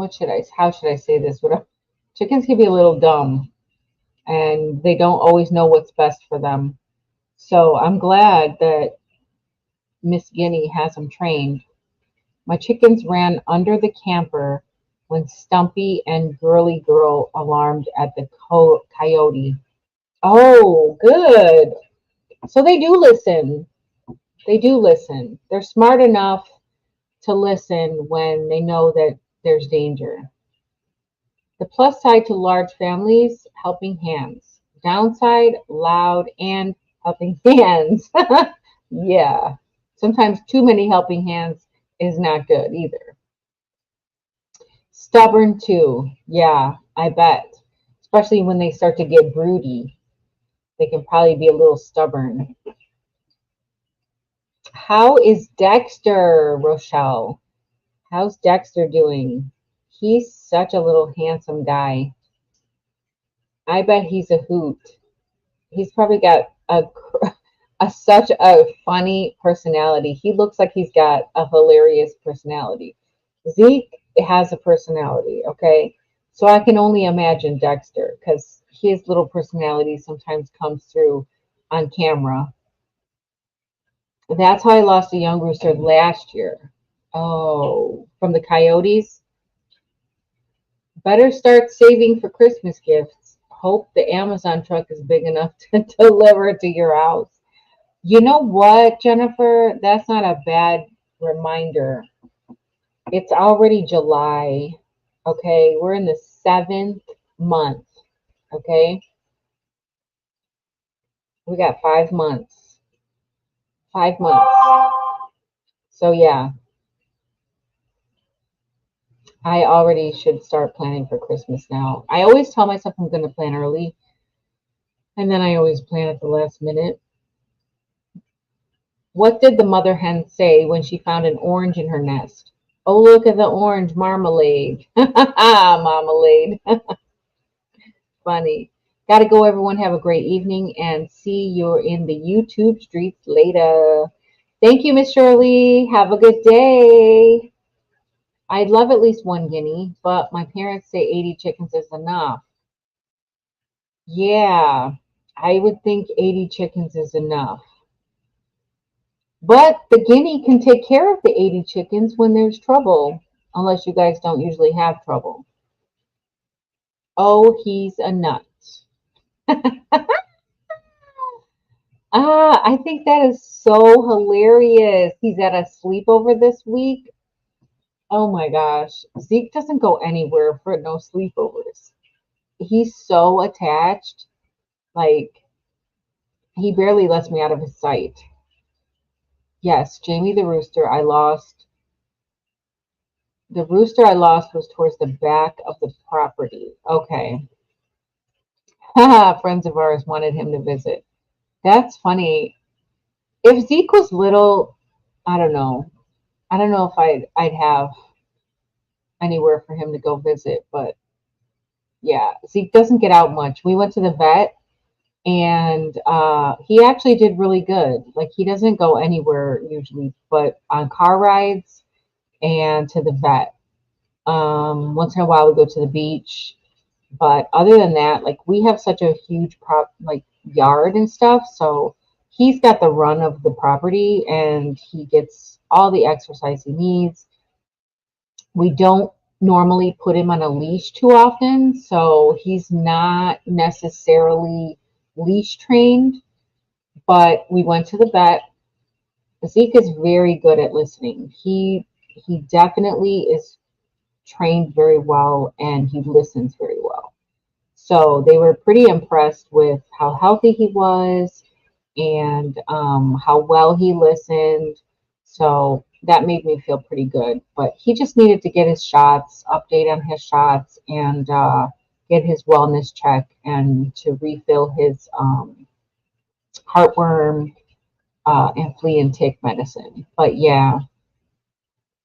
should I say this? Chickens can be a little dumb and they don't always know what's best for them. So I'm glad that Miss Guinea has them trained. My chickens ran under the camper when Stumpy and Girly Girl alarmed at the coyote. Oh, good. So they do listen. They do listen. They're smart enough to listen when they know that there's danger. The plus side to large families, helping hands. Downside, loud and helping hands. Yeah. Sometimes too many helping hands is not good either. Stubborn too. Yeah, I bet. Especially when they start to get broody. They can probably be a little stubborn. How is Dexter, Rochelle? How's Dexter doing? He's such a little handsome guy. I bet he's a hoot. He's probably got such a funny personality. He looks like he's got a hilarious personality. Zeke has a personality, okay? So I can only imagine Dexter because his little personality sometimes comes through on camera. That's how I lost a young rooster last year. Oh, from the coyotes? Better start saving for Christmas gifts. Hope the Amazon truck is big enough to deliver it to your house. You know what, Jennifer? That's not a bad reminder. It's already July. Okay, we're in the 7th month. Okay, we got 5 months. 5 months. So, yeah, I already should start planning for Christmas now. I always tell myself I'm going to plan early, and then I always plan at the last minute. What did the mother hen say when she found an orange in her nest? Oh, look at the orange marmalade. Marmalade. Funny. Gotta go, everyone. Have a great evening and see you in the YouTube streets later. Thank you, Miss Shirley. Have a good day. I'd love at least one guinea, but my parents say 80 chickens is enough. Yeah, I would think 80 chickens is enough. But the guinea can take care of the 80 chickens when there's trouble, unless you guys don't usually have trouble. Oh, he's a nut. I think that is so hilarious. He's at a sleepover this week. Oh my gosh. Zeke doesn't go anywhere for no sleepovers. He's so attached. Like, he barely lets me out of his sight. Yes, Jamie the rooster, I lost. The rooster I lost was towards the back of the property. Okay. Friends of ours wanted him to visit. That's funny. If Zeke was little, I don't know. I don't know if I'd have anywhere for him to go visit, but yeah, Zeke doesn't get out much. We went to the vet and he actually did really good. Like he doesn't go anywhere usually, but on car rides and to the vet. Once in a while we go to the beach, but other than that, like we have such a huge like yard and stuff, so he's got the run of the property and he gets all the exercise he needs. We don't normally put him on a leash too often, so he's not necessarily leash trained, but we went to the vet. Zeke is very good at listening. He definitely is trained very well and he listens very well. So they were pretty impressed with how healthy he was and how well he listened. So that made me feel pretty good. But he just needed to get his shots, update on his shots, and get his wellness check and to refill his heartworm and flea and tick medicine. But yeah,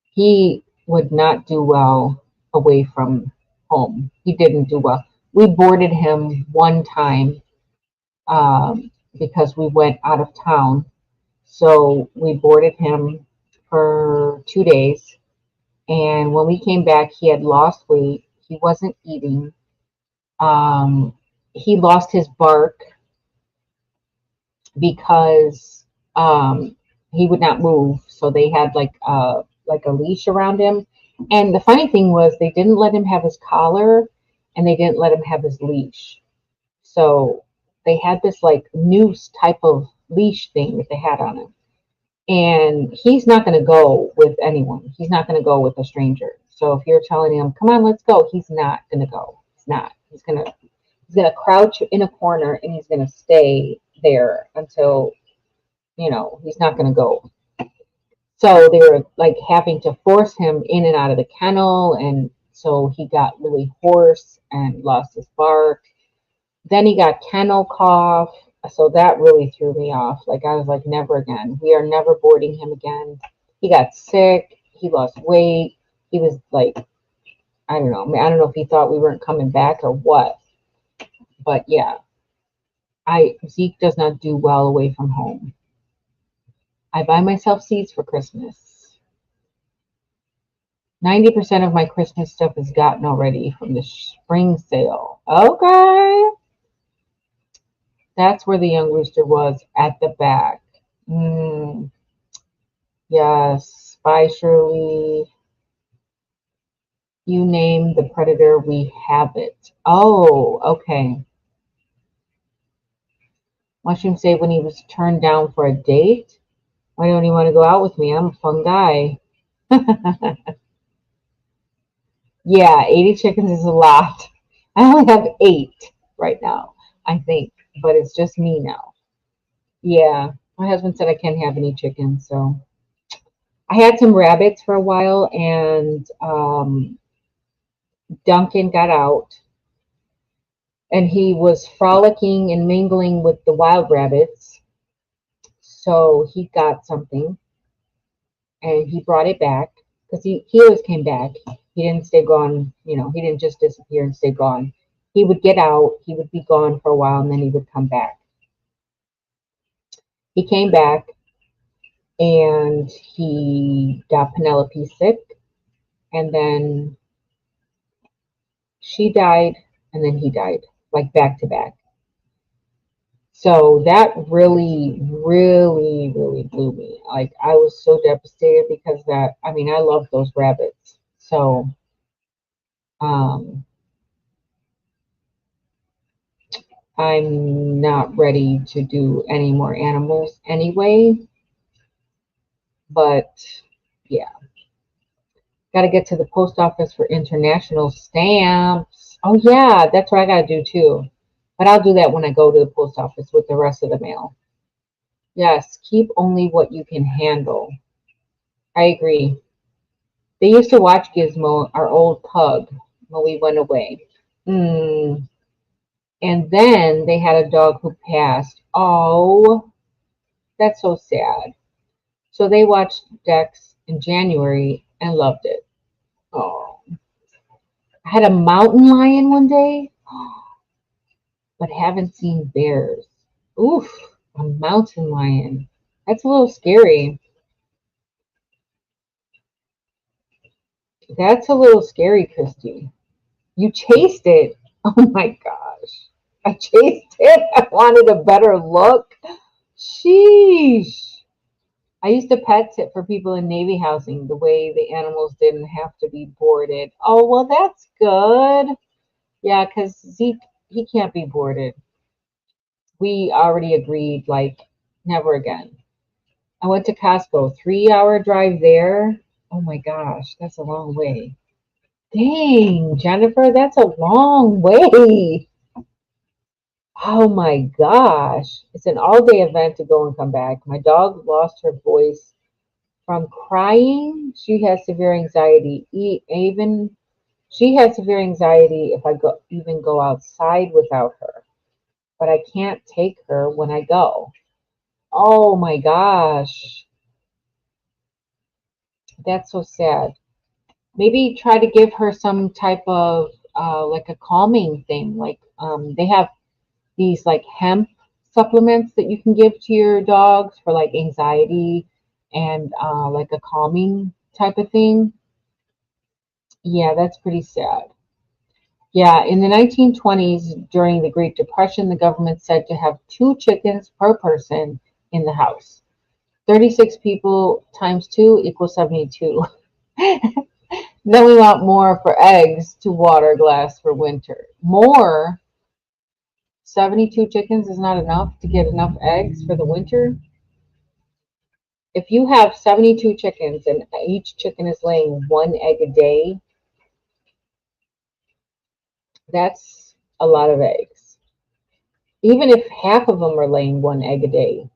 he would not do well away from home. He didn't do well. We boarded him one time because we went out of town. So we boarded him for 2 days. And when we came back, he had lost weight. He wasn't eating. He lost his bark because He would not move, so they had like a leash around him. And the funny thing was they didn't let him have his collar, and they didn't let him have his leash. So they had this like noose type of leash thing that they had on him. And he's not going to go with anyone. He's not going to go with a stranger. So if you're telling him, "Come on, let's go," he's not going to go. He's not. He's gonna crouch in a corner and he's gonna stay there until he's not gonna go. So they were like having to force him in and out of the kennel, and so he got really hoarse and lost his bark. Then he got kennel cough. So that really threw me off. Like I was like, never again. We are never boarding him again. He got sick. He lost weight. He was like, I don't know. I don't know if he thought we weren't coming back or what. But yeah, I Zeke does not do well away from home. I buy myself seeds for Christmas. 90% of my Christmas stuff is gotten already from the spring sale. Okay. That's where the young rooster was at the back. Yes. Bye, Shirley. You name the predator, we have it. Oh, okay. Mushroom say when he was turned down for a date, why don't you want to go out with me? I'm a fun guy. Yeah, 80 chickens is a lot. I only have 8 right now, I think, but it's just me now. Yeah, my husband said I can't have any chickens, so I had some rabbits for a while, and Duncan got out, and he was frolicking and mingling with the wild rabbits, so he got something, and he brought it back because he always came back. He didn't stay gone, he didn't just disappear and stay gone. He would get out, he would be gone for a while, and then he would come back. He came back and he got Penelope sick, and then she died, and then he died, like back to back. So that really, really, really blew me. Like I was so devastated because I love those rabbits. So um I'm not ready to do any more animals anyway. But yeah, got to get to the post office for international stamps. Oh yeah, that's what I got to do too. But I'll do that when I go to the post office with the rest of the mail. Yes, keep only what you can handle. I agree. They used to watch Gizmo, our old pug, when we went away. Mm. And then they had a dog who passed. Oh, that's so sad. So they watched Dex in January and loved it. Oh, I had a mountain lion one day, but haven't seen bears. Oof, a mountain lion. That's a little scary. That's a little scary, Christy. You chased it. Oh my gosh. I chased it. I wanted a better look. Sheesh. I used to pet sit for people in Navy housing the way the animals didn't have to be boarded. Oh, well, that's good. Yeah, because Zeke, he can't be boarded. We already agreed, like, never again. I went to Costco, 3 hour drive there. Oh my gosh, that's a long way. Dang, Jennifer, that's a long way. Oh my gosh. It's an all day event to go and come back. My dog lost her voice from crying. She has severe anxiety. Even she has severe anxiety if I even go outside without her. But I can't take her when I go. Oh my gosh. That's so sad. Maybe try to give her some type of like a calming thing. Like they have these like hemp supplements that you can give to your dogs for like anxiety and like a calming type of thing. Yeah, that's pretty sad. Yeah, in the 1920s, during the Great Depression, the government said to have 2 chickens per person in the house. 36 people times 2 equals 72. Then we want more for eggs to water glass for winter. More, 72 chickens is not enough to get enough eggs for the winter. If you have 72 chickens and each chicken is laying 1 egg a day, that's a lot of eggs. Even if half of them are laying 1 egg a day,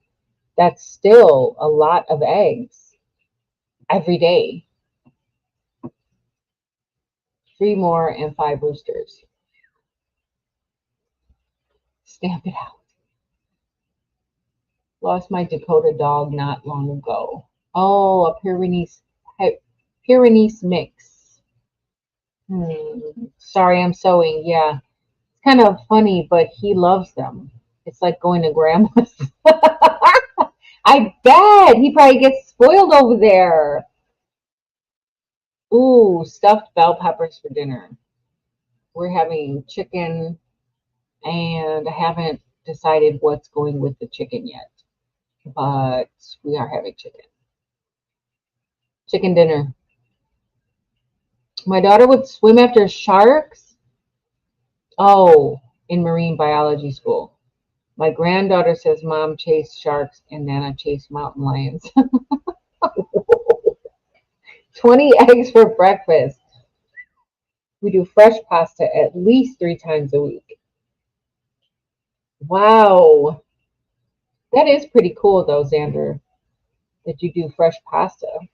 that's still a lot of eggs every day. 3 more and 5 roosters. Stamp it out. Lost my Dakota dog not long ago. Oh, a Pyrenees mix. Sorry, I'm sewing. Yeah, it's kind of funny, but he loves them. It's like going to grandma's. I bet he probably gets spoiled over there. Ooh, stuffed bell peppers for dinner. We're having chicken, and I haven't decided what's going with the chicken yet, but we are having chicken. Chicken dinner. My daughter would swim after sharks. Oh, in marine biology school. My granddaughter says mom chased sharks and Nana chased mountain lions. 20 eggs for breakfast. We do fresh pasta at least 3 times a week. Wow. That is pretty cool, though, Xander, that you do fresh pasta.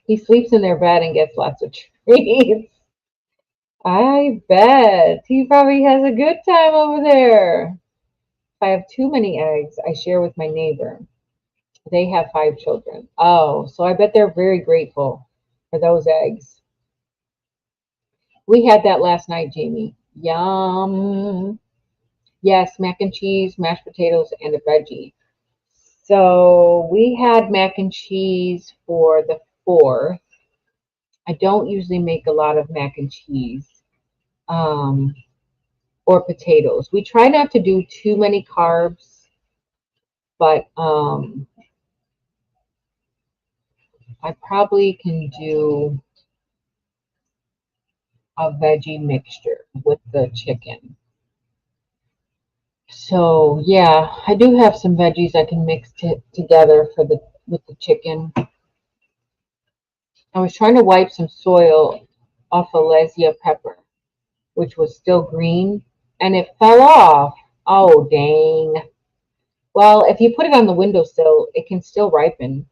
He sleeps in their bed and gets lots of treats. I bet. He probably has a good time over there. If I have too many eggs, I share with my neighbor. They have 5 children. Oh, so I bet they're very grateful for those eggs. We had that last night, Jamie. Yum. Yes, mac and cheese, mashed potatoes, and a veggie. So we had mac and cheese for the 4th. I don't usually make a lot of mac and cheese um, or potatoes. We try not to do too many carbs, but I probably can do a veggie mixture with the chicken. So yeah, I do have some veggies I can mix together for the with the chicken. I was trying to wipe some soil off a Lesia pepper, which was still green, and it fell off. Oh dang. Well, if you put it on the windowsill, it can still ripen.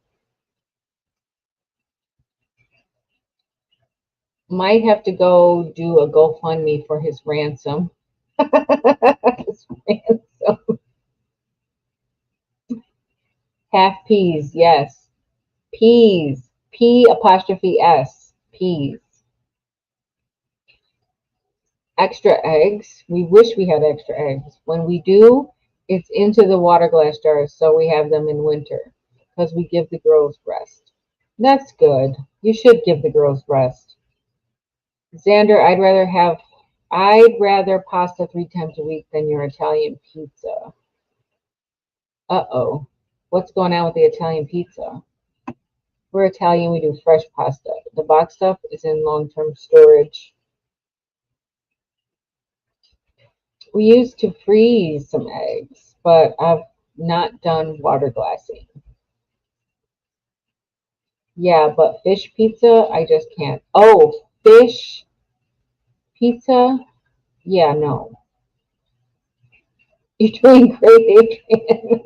Might have to go do a GoFundMe for his ransom. His ransom. Half peas, yes. Peas. P apostrophe S. Peas. Extra eggs. We wish we had extra eggs. When we do, it's into the water glass jars, so we have them in winter because we give the girls rest. That's good. You should give the girls rest. Xander, I'd rather pasta 3 times a week than your Italian pizza. Uh-oh. What's going on with the Italian pizza? We're Italian, we do fresh pasta. The box stuff is in long-term storage. We used to freeze some eggs, but I've not done water glassing. Yeah, but fish pizza, I just can't. Oh, fish pizza? Yeah, no. You're doing great, Adrian.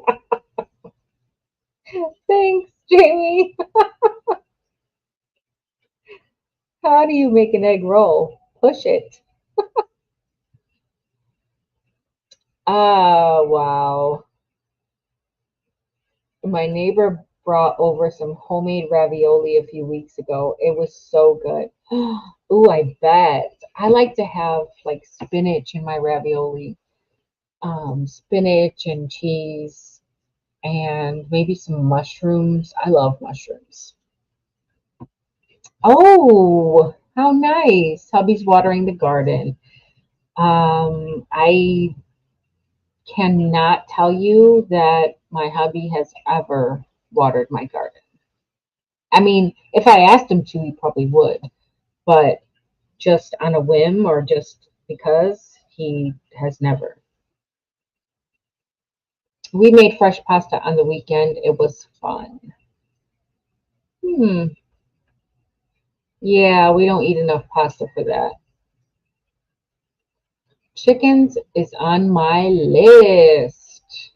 Thanks, Jamie. How do you make an egg roll? Push it. Ah, wow. My neighbor brought over some homemade ravioli a few weeks ago. It was so good. Ooh, I bet. I like to have like spinach in my ravioli. Spinach and cheese and maybe some mushrooms. I love mushrooms. Oh, how nice. Hubby's watering the garden. I cannot tell you that my hubby has ever watered my garden. I mean, if I asked him to, he probably would, but just on a whim or just because, he has never. We made fresh pasta on the weekend. It was fun. Hmm. Yeah, we don't eat enough pasta for that. Chickens is on my list.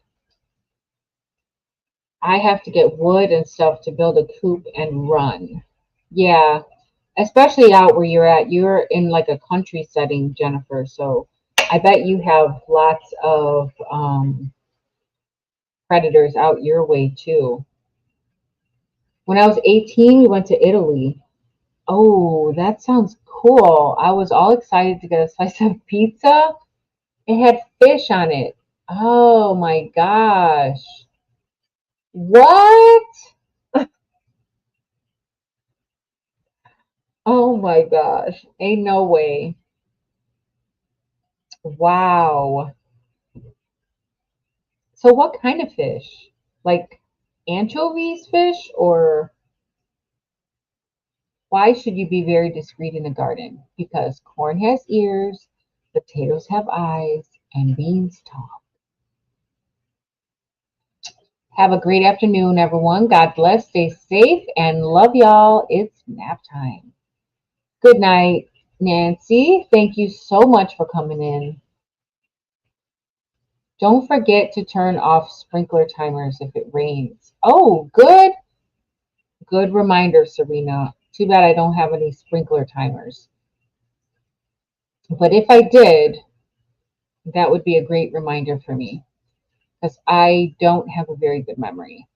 I have to get wood and stuff to build a coop and run. Yeah, especially out where you're at. You're in like a country setting, Jennifer. So I bet you have lots of predators out your way too. When I was 18, we went to Italy. Oh, that sounds cool. I was all excited to get a slice of pizza. It had fish on it. Oh my gosh. What? Oh my gosh. Ain't no way. Wow. So what kind of fish? Like anchovies fish, or why should you be very discreet in the garden? Because corn has ears, potatoes have eyes, and beans talk. Have a great afternoon, everyone. God bless, stay safe, and love y'all. It's nap time. Good night, Nancy. Thank you so much for coming in. Don't forget to turn off sprinkler timers if it rains. Oh, good. Good reminder, Serena. Too bad I don't have any sprinkler timers. But if I did, that would be a great reminder for me because I don't have a very good memory.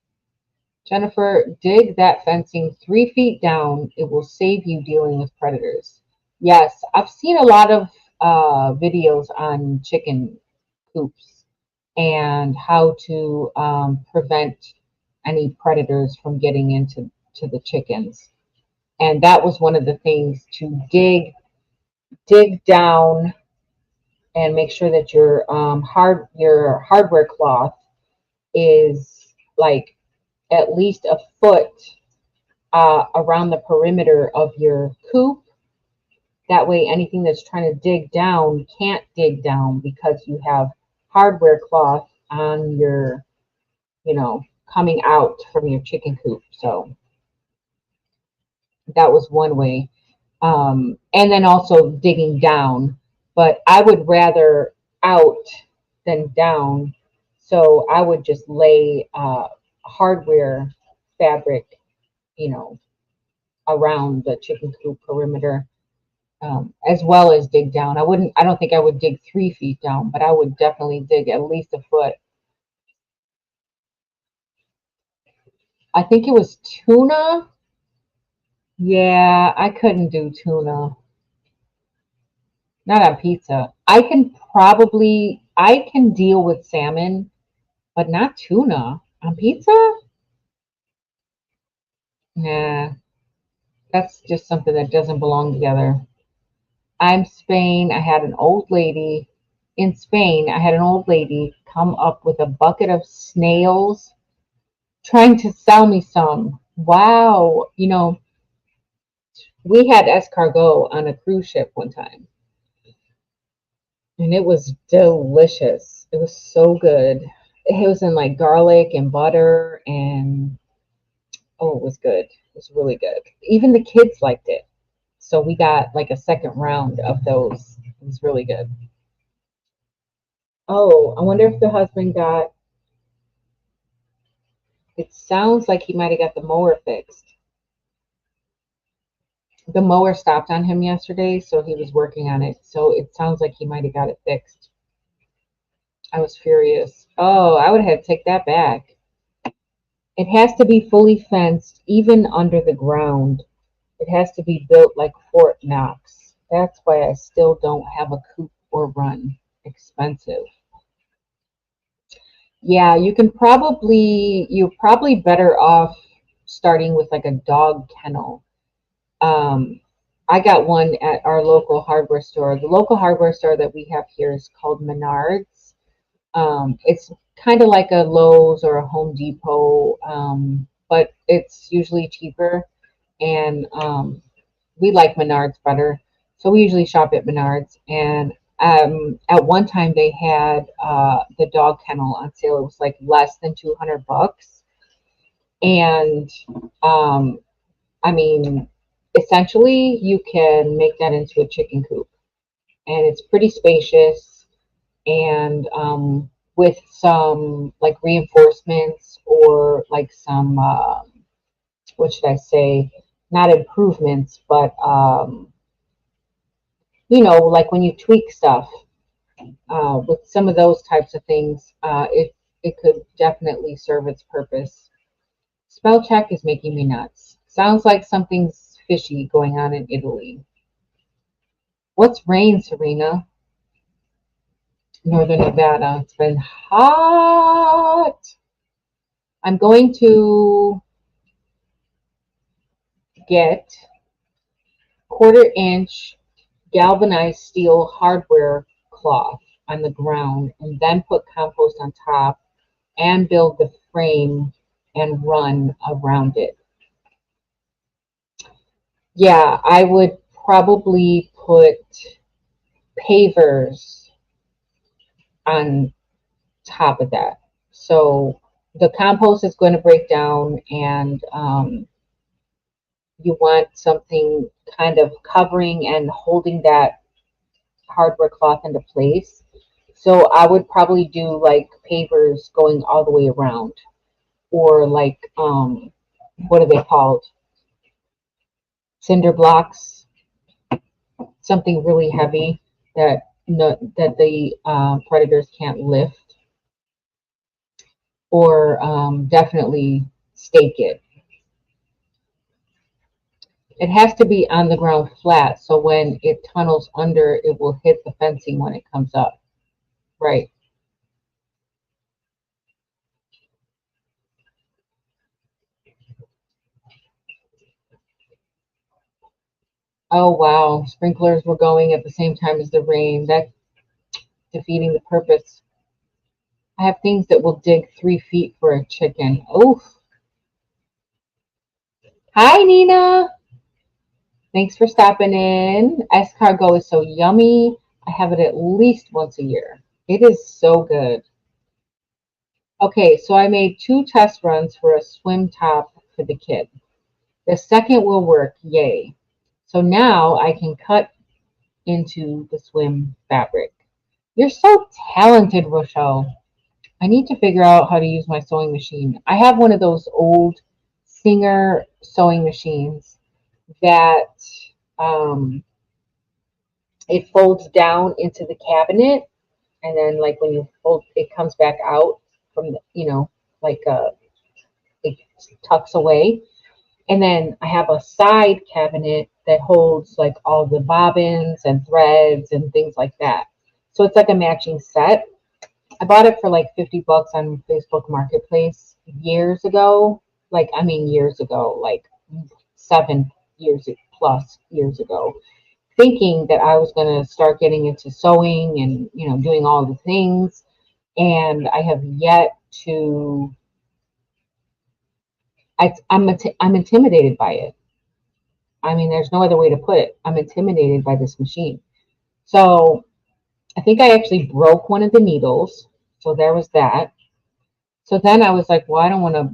Jennifer, dig that fencing 3 feet down. It will save you dealing with predators. Yes, I've seen a lot of videos on chicken coops and how to prevent any predators from getting into the chickens. And that was one of the things, to dig down and make sure that your hardware cloth is like at least a foot around the perimeter of your coop. That way, anything that's trying to dig down can't dig down because you have hardware cloth on your, coming out from your chicken coop. So that was one way. And then also digging down. But I would rather out than down. So I would just lay hardware fabric, you know, around the chicken coop perimeter, as well as dig down. I don't think I would dig 3 feet down, but I would definitely dig at least a foot. I think it was tuna. Yeah, I couldn't do tuna. Not on pizza. I can deal with salmon, but not tuna. On pizza? Nah, that's just something that doesn't belong together. I'm Spain. In Spain, I had an old lady come up with a bucket of snails trying to sell me some. Wow. We had escargot on a cruise ship one time, and it was delicious. It was so good. It was in like garlic and butter, and oh, it was good. It was really good. Even the kids liked it. So we got like a second round of those. It was really good. Oh, I wonder if the husband got, it sounds like he might have got the mower fixed. The mower stopped on him yesterday, so he was working on it. So it sounds like he might have got it fixed. I was furious. Oh, I would have had to take that back. It has to be fully fenced, even under the ground. It has to be built like Fort Knox. That's why I still don't have a coop or run. Expensive. Yeah, you're probably better off starting with like a dog kennel. Um, I got one at our local hardware store. The local hardware store that we have here is called Menards. It's kind of like a Lowe's or a Home Depot. but it's usually cheaper. And we like Menards better. So we usually shop at Menards. And at one time they had the dog kennel on sale. It was like less than $200. And um, I mean, essentially, you can make that into a chicken coop. And it's pretty spacious and with some like reinforcements or like some, what should I say? Not improvements, but like when you tweak stuff with some of those types of things, it could definitely serve its purpose. Spell check is making me nuts. Sounds like something's fishy going on in Italy. What's rain, Serena? Northern Nevada. It's been hot. I'm going to get 1/4 inch galvanized steel hardware cloth on the ground and then put compost on top and build the frame and run around it. Yeah, I would probably put pavers on top of that. So the compost is going to break down, and you want something kind of covering and holding that hardware cloth into place. So I would probably do like pavers going all the way around, or like what are they called? Cinder blocks, something really heavy that that the predators can't lift, or definitely stake it. It has to be on the ground flat, so when it tunnels under, it will hit the fencing when it comes up. Right. Oh, wow. Sprinklers were going at the same time as the rain. That's defeating the purpose. I have things that will dig 3 feet for a chicken. Oof. Hi, Nina. Thanks for stopping in. Escargot is so yummy. I have it at least once a year. It is so good. Okay, so I made 2 test runs for a swim top for the kid. The second will work, yay. So now I can cut into the swim fabric. You're so talented, Rochelle. I need to figure out how to use my sewing machine. I have one of those old Singer sewing machines that um, it folds down into the cabinet, and then like when you fold, it comes back out from the, like it tucks away. And then I have a side cabinet that holds like all the bobbins and threads and things like that. So it's like a matching set. I bought it for like $50 on Facebook Marketplace years ago. Like, I mean, years ago, like 7 years plus years ago, thinking that I was going to start getting into sewing and, doing all the things. And I have yet to, I'm intimidated by it. I mean, there's no other way to put it. I'm intimidated by this machine. So I think I actually broke one of the needles. So there was that. So then I was like, well, I don't want to,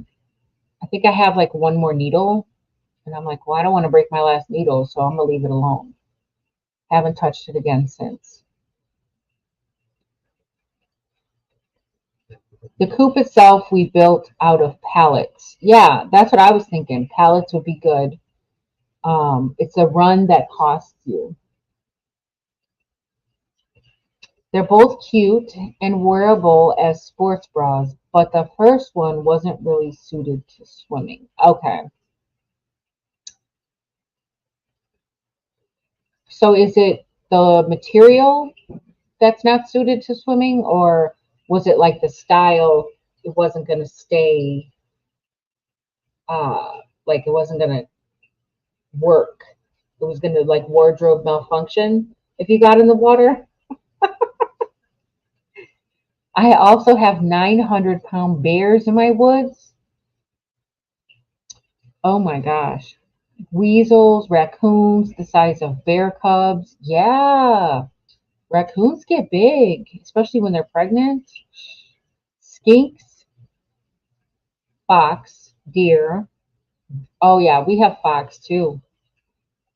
I think I have like one more needle. And I'm like, well, I don't want to break my last needle. So I'm going to leave it alone. Haven't touched it again since. The coop itself, we built out of pallets. Yeah, that's what I was thinking. Pallets would be good. It's a run that costs you. They're both cute and wearable as sports bras, but the first one wasn't really suited to swimming. Okay. So is it the material that's not suited to swimming, or was it like the style, it wasn't going to stay, like it wasn't going to work? It was going to like wardrobe malfunction if you got in the water? I also have 900-pound bears in my woods. Oh my gosh. Weasels, raccoons the size of bear cubs. Yeah. Raccoons get big, especially when they're pregnant. Skinks, fox, deer. Oh yeah, we have fox too.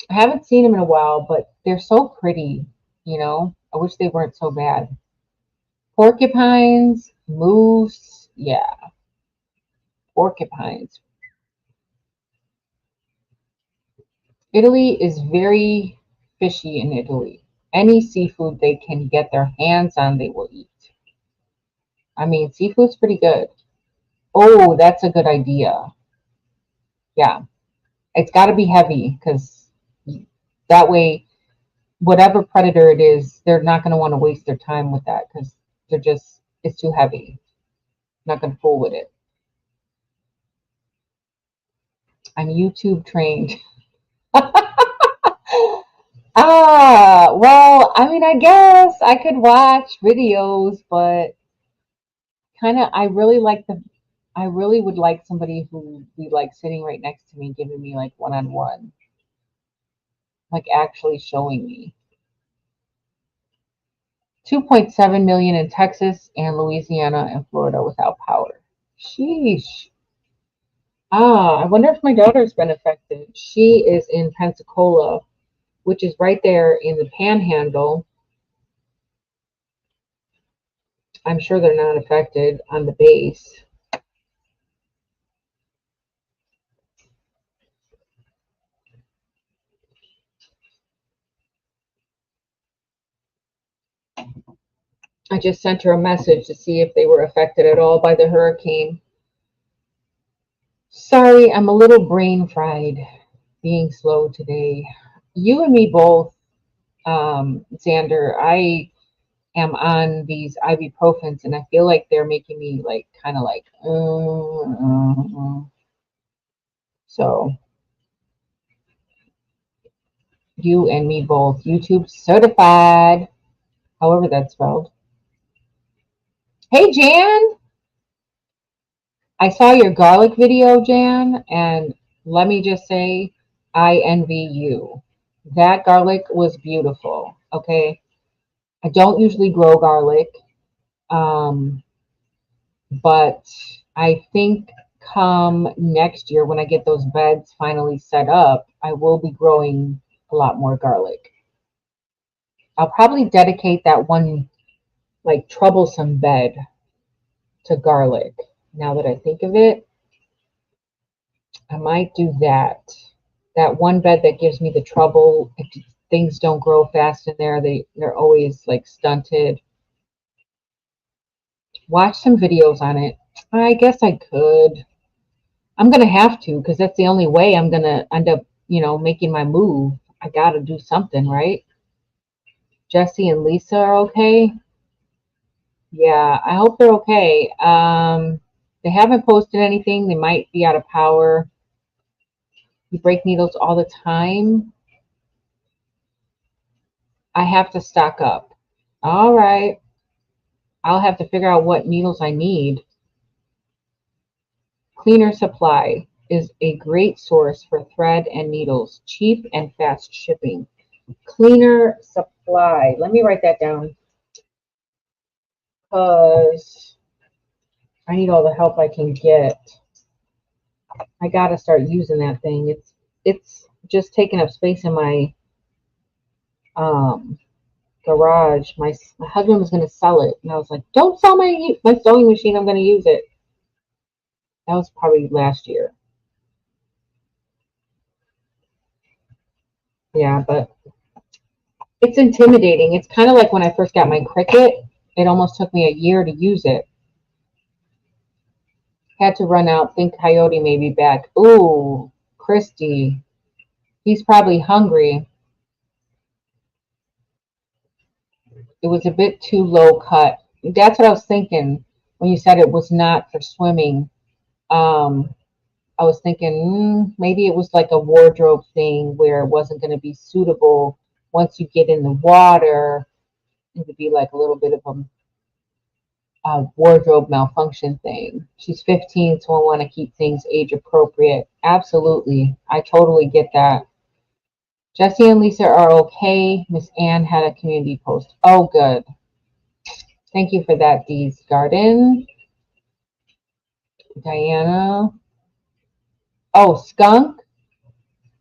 I haven't seen them in a while, but they're so pretty, you know. I wish they weren't so bad. Porcupines, moose, yeah, porcupines. Italy is very fishy in Italy. Any seafood they can get their hands on, they will eat. I mean, seafood's pretty good. Oh, that's a good idea. Yeah, it's got to be heavy because that way, whatever predator it is, they're not going to want to waste their time with that because it's too heavy. Not going to fool with it. I'm YouTube trained. Well, I mean, I guess I could watch videos, but kind of, I really would like somebody who would be like sitting right next to me, giving me like one on one, like actually showing me. 2.7 million in Texas and Louisiana and Florida without power. Sheesh. I wonder if my daughter's been affected. She is in Pensacola, which is right there in the panhandle. I'm sure they're not affected on the base. I just sent her a message to see if they were affected at all by the hurricane. Sorry, I'm a little brain fried being slow today. You and me both, Xander. I am on these ibuprofens and I feel like they're making me like kind of like, so you and me both. YouTube certified, however that's spelled. Hey, Jan, I saw your garlic video, Jan, and let me just say, I envy you. That garlic was beautiful. Okay. I don't usually grow garlic, um, but I think come next year when I get those beds finally set up, I will be growing a lot more garlic. I'll probably dedicate that one like troublesome bed to garlic. Now that I think of it, I might do that. That one bed that gives me the trouble. If things don't grow fast in there, they're always like stunted. Watch some videos on it. I guess I could. I'm gonna have to because that's the only way I'm gonna end up, making my move. I gotta do something, right? Jesse and Lisa are okay. Yeah, I hope they're okay. They haven't posted anything. They might be out of power. You break needles all the time. I have to stock up. All right. I'll have to figure out what needles I need. Cleaner Supply is a great source for thread and needles, cheap and fast shipping. Cleaner Supply. Let me write that down because I need all the help I can get. I gotta start using that thing. It's just taking up space in my um garage. My husband was gonna sell it, and I was like, "Don't sell my sewing machine. I'm gonna use it." That was probably last year. Yeah, but it's intimidating. It's kind of like when I first got my Cricut. It almost took me a year to use it. Had to run out, think Coyote may be back. Ooh, Christy. He's probably hungry. It was a bit too low cut. That's what I was thinking when you said it was not for swimming. Um, I was thinking maybe it was like a wardrobe thing where it wasn't going to be suitable once you get in the water. It would be like a little bit of a wardrobe malfunction thing. She's 15, so I want to keep things age appropriate. Absolutely. I totally get that. Jesse and Lisa are okay. Miss Ann had a community post. Oh, good. Thank you for that, Dee's Garden. Diana. Oh, skunk?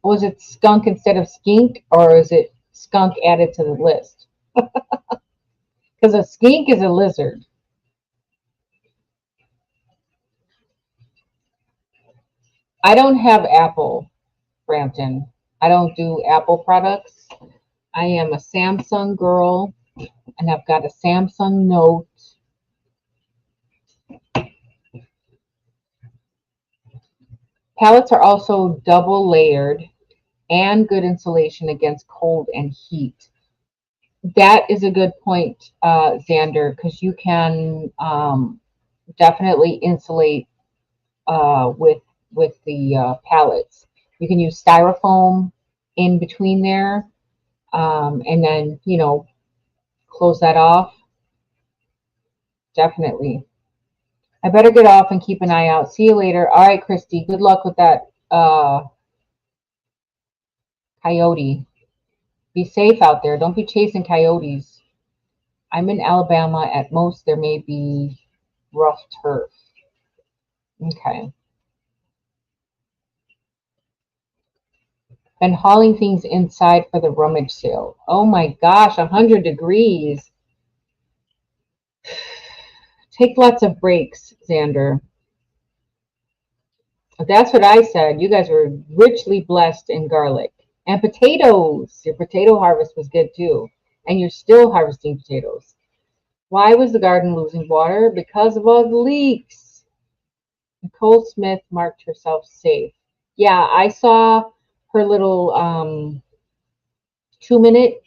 Was it skunk instead of skink, or is it skunk added to the list? Because a skink is a lizard. I don't have Apple, Brampton. I don't do Apple products. I am a Samsung girl, and I've got a Samsung Note. Palettes are also double layered and good insulation against cold and heat. That is a good point, Xander, because you can definitely insulate with the palettes. You can use styrofoam in between there, and then close that off. Definitely. I better get off and keep an eye out. See you later. All right, Christy. Good luck with that coyote. Be safe out there. Don't be chasing coyotes. I'm in Alabama. At most, there may be rough turf. Okay. Been hauling things inside for the rummage sale. Oh my gosh, 100 degrees. Take lots of breaks, Xander. That's what I said. You guys were richly blessed in garlic. And potatoes. Your potato harvest was good too. And you're still harvesting potatoes. Why was the garden losing water? Because of all the leaks. Nicole Smith marked herself safe. Yeah, I saw her little 2-minute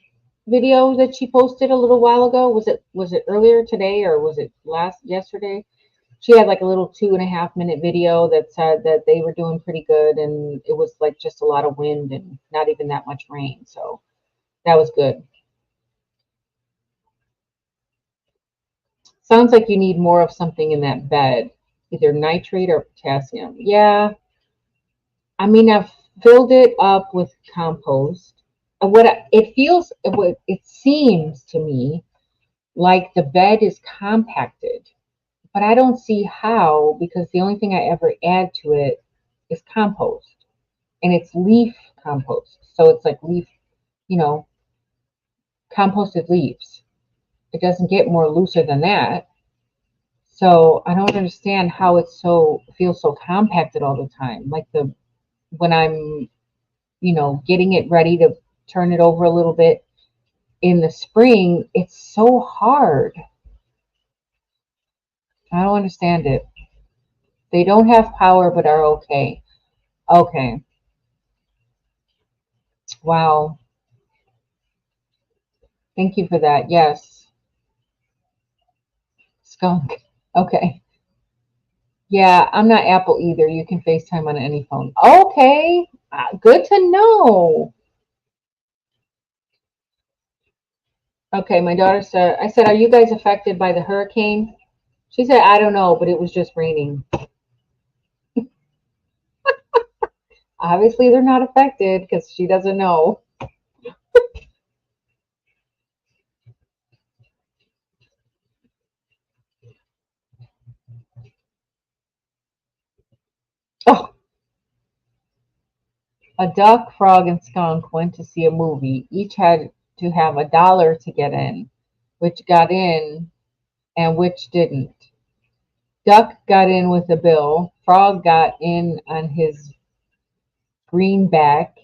video that she posted a little while ago. Was it earlier today, or was it yesterday? She had like a little 2.5-minute video that said that they were doing pretty good, and it was like just a lot of wind and not even that much rain. So that was good. Sounds like you need more of something in that bed, either nitrate or potassium. Yeah, I mean, I've filled it up with compost. It seems to me like the bed is compacted, but I don't see how, because the only thing I ever add to it is compost, and it's leaf compost. So it's like leaf, you know, composted leaves. It doesn't get more looser than that. So I don't understand how feels so compacted all the time. Like when I'm, getting it ready to turn it over a little bit in the spring, it's so hard. I don't understand it. They don't have power but are okay. Okay. Wow. Thank you for that. Yes. Skunk. Okay. Yeah, I'm not Apple either. You can FaceTime on any phone. Okay. Good to know. Okay, my daughter said, I said, are you guys affected by the hurricane? She said, I don't know, but it was just raining. Obviously, they're not affected because she doesn't know. Oh, a duck, frog, and skunk went to see a movie. Each had to have $1 to get in, which got in and which didn't. Duck got in with a bill. Frog got in on his greenback,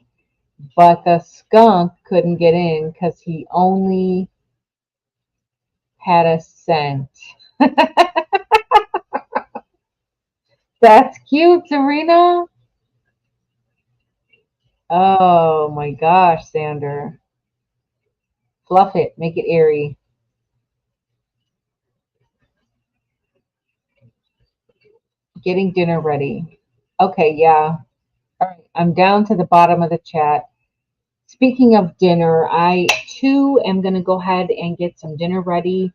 but the skunk couldn't get in because he only had a cent. That's cute, Serena. Oh my gosh, Sander. Fluff it, make it airy. Getting dinner ready. Okay, yeah. All right, I'm down to the bottom of the chat. Speaking of dinner, I too am going to go ahead and get some dinner ready.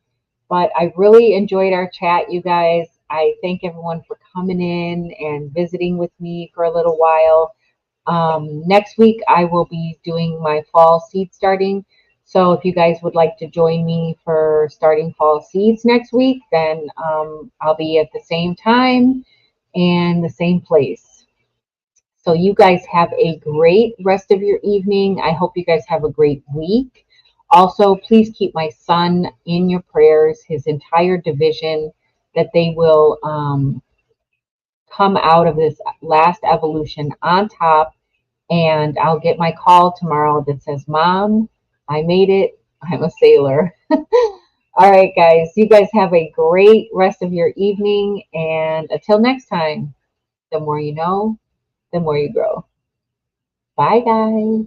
But I really enjoyed our chat, you guys. I thank everyone for coming in and visiting with me for a little while. Next week, I will be doing my fall seed starting. So if you guys would like to join me for starting fall seeds next week, then I'll be at the same time and the same place. So you guys have a great rest of your evening. I hope you guys have a great week. Also, please keep my son in your prayers, his entire division, that they will come out of this last evolution on top. And I'll get my call tomorrow that says, Mom, I made it. I'm a sailor. All right, guys. You guys have a great rest of your evening. And until next time, the more you know, the more you grow. Bye, guys.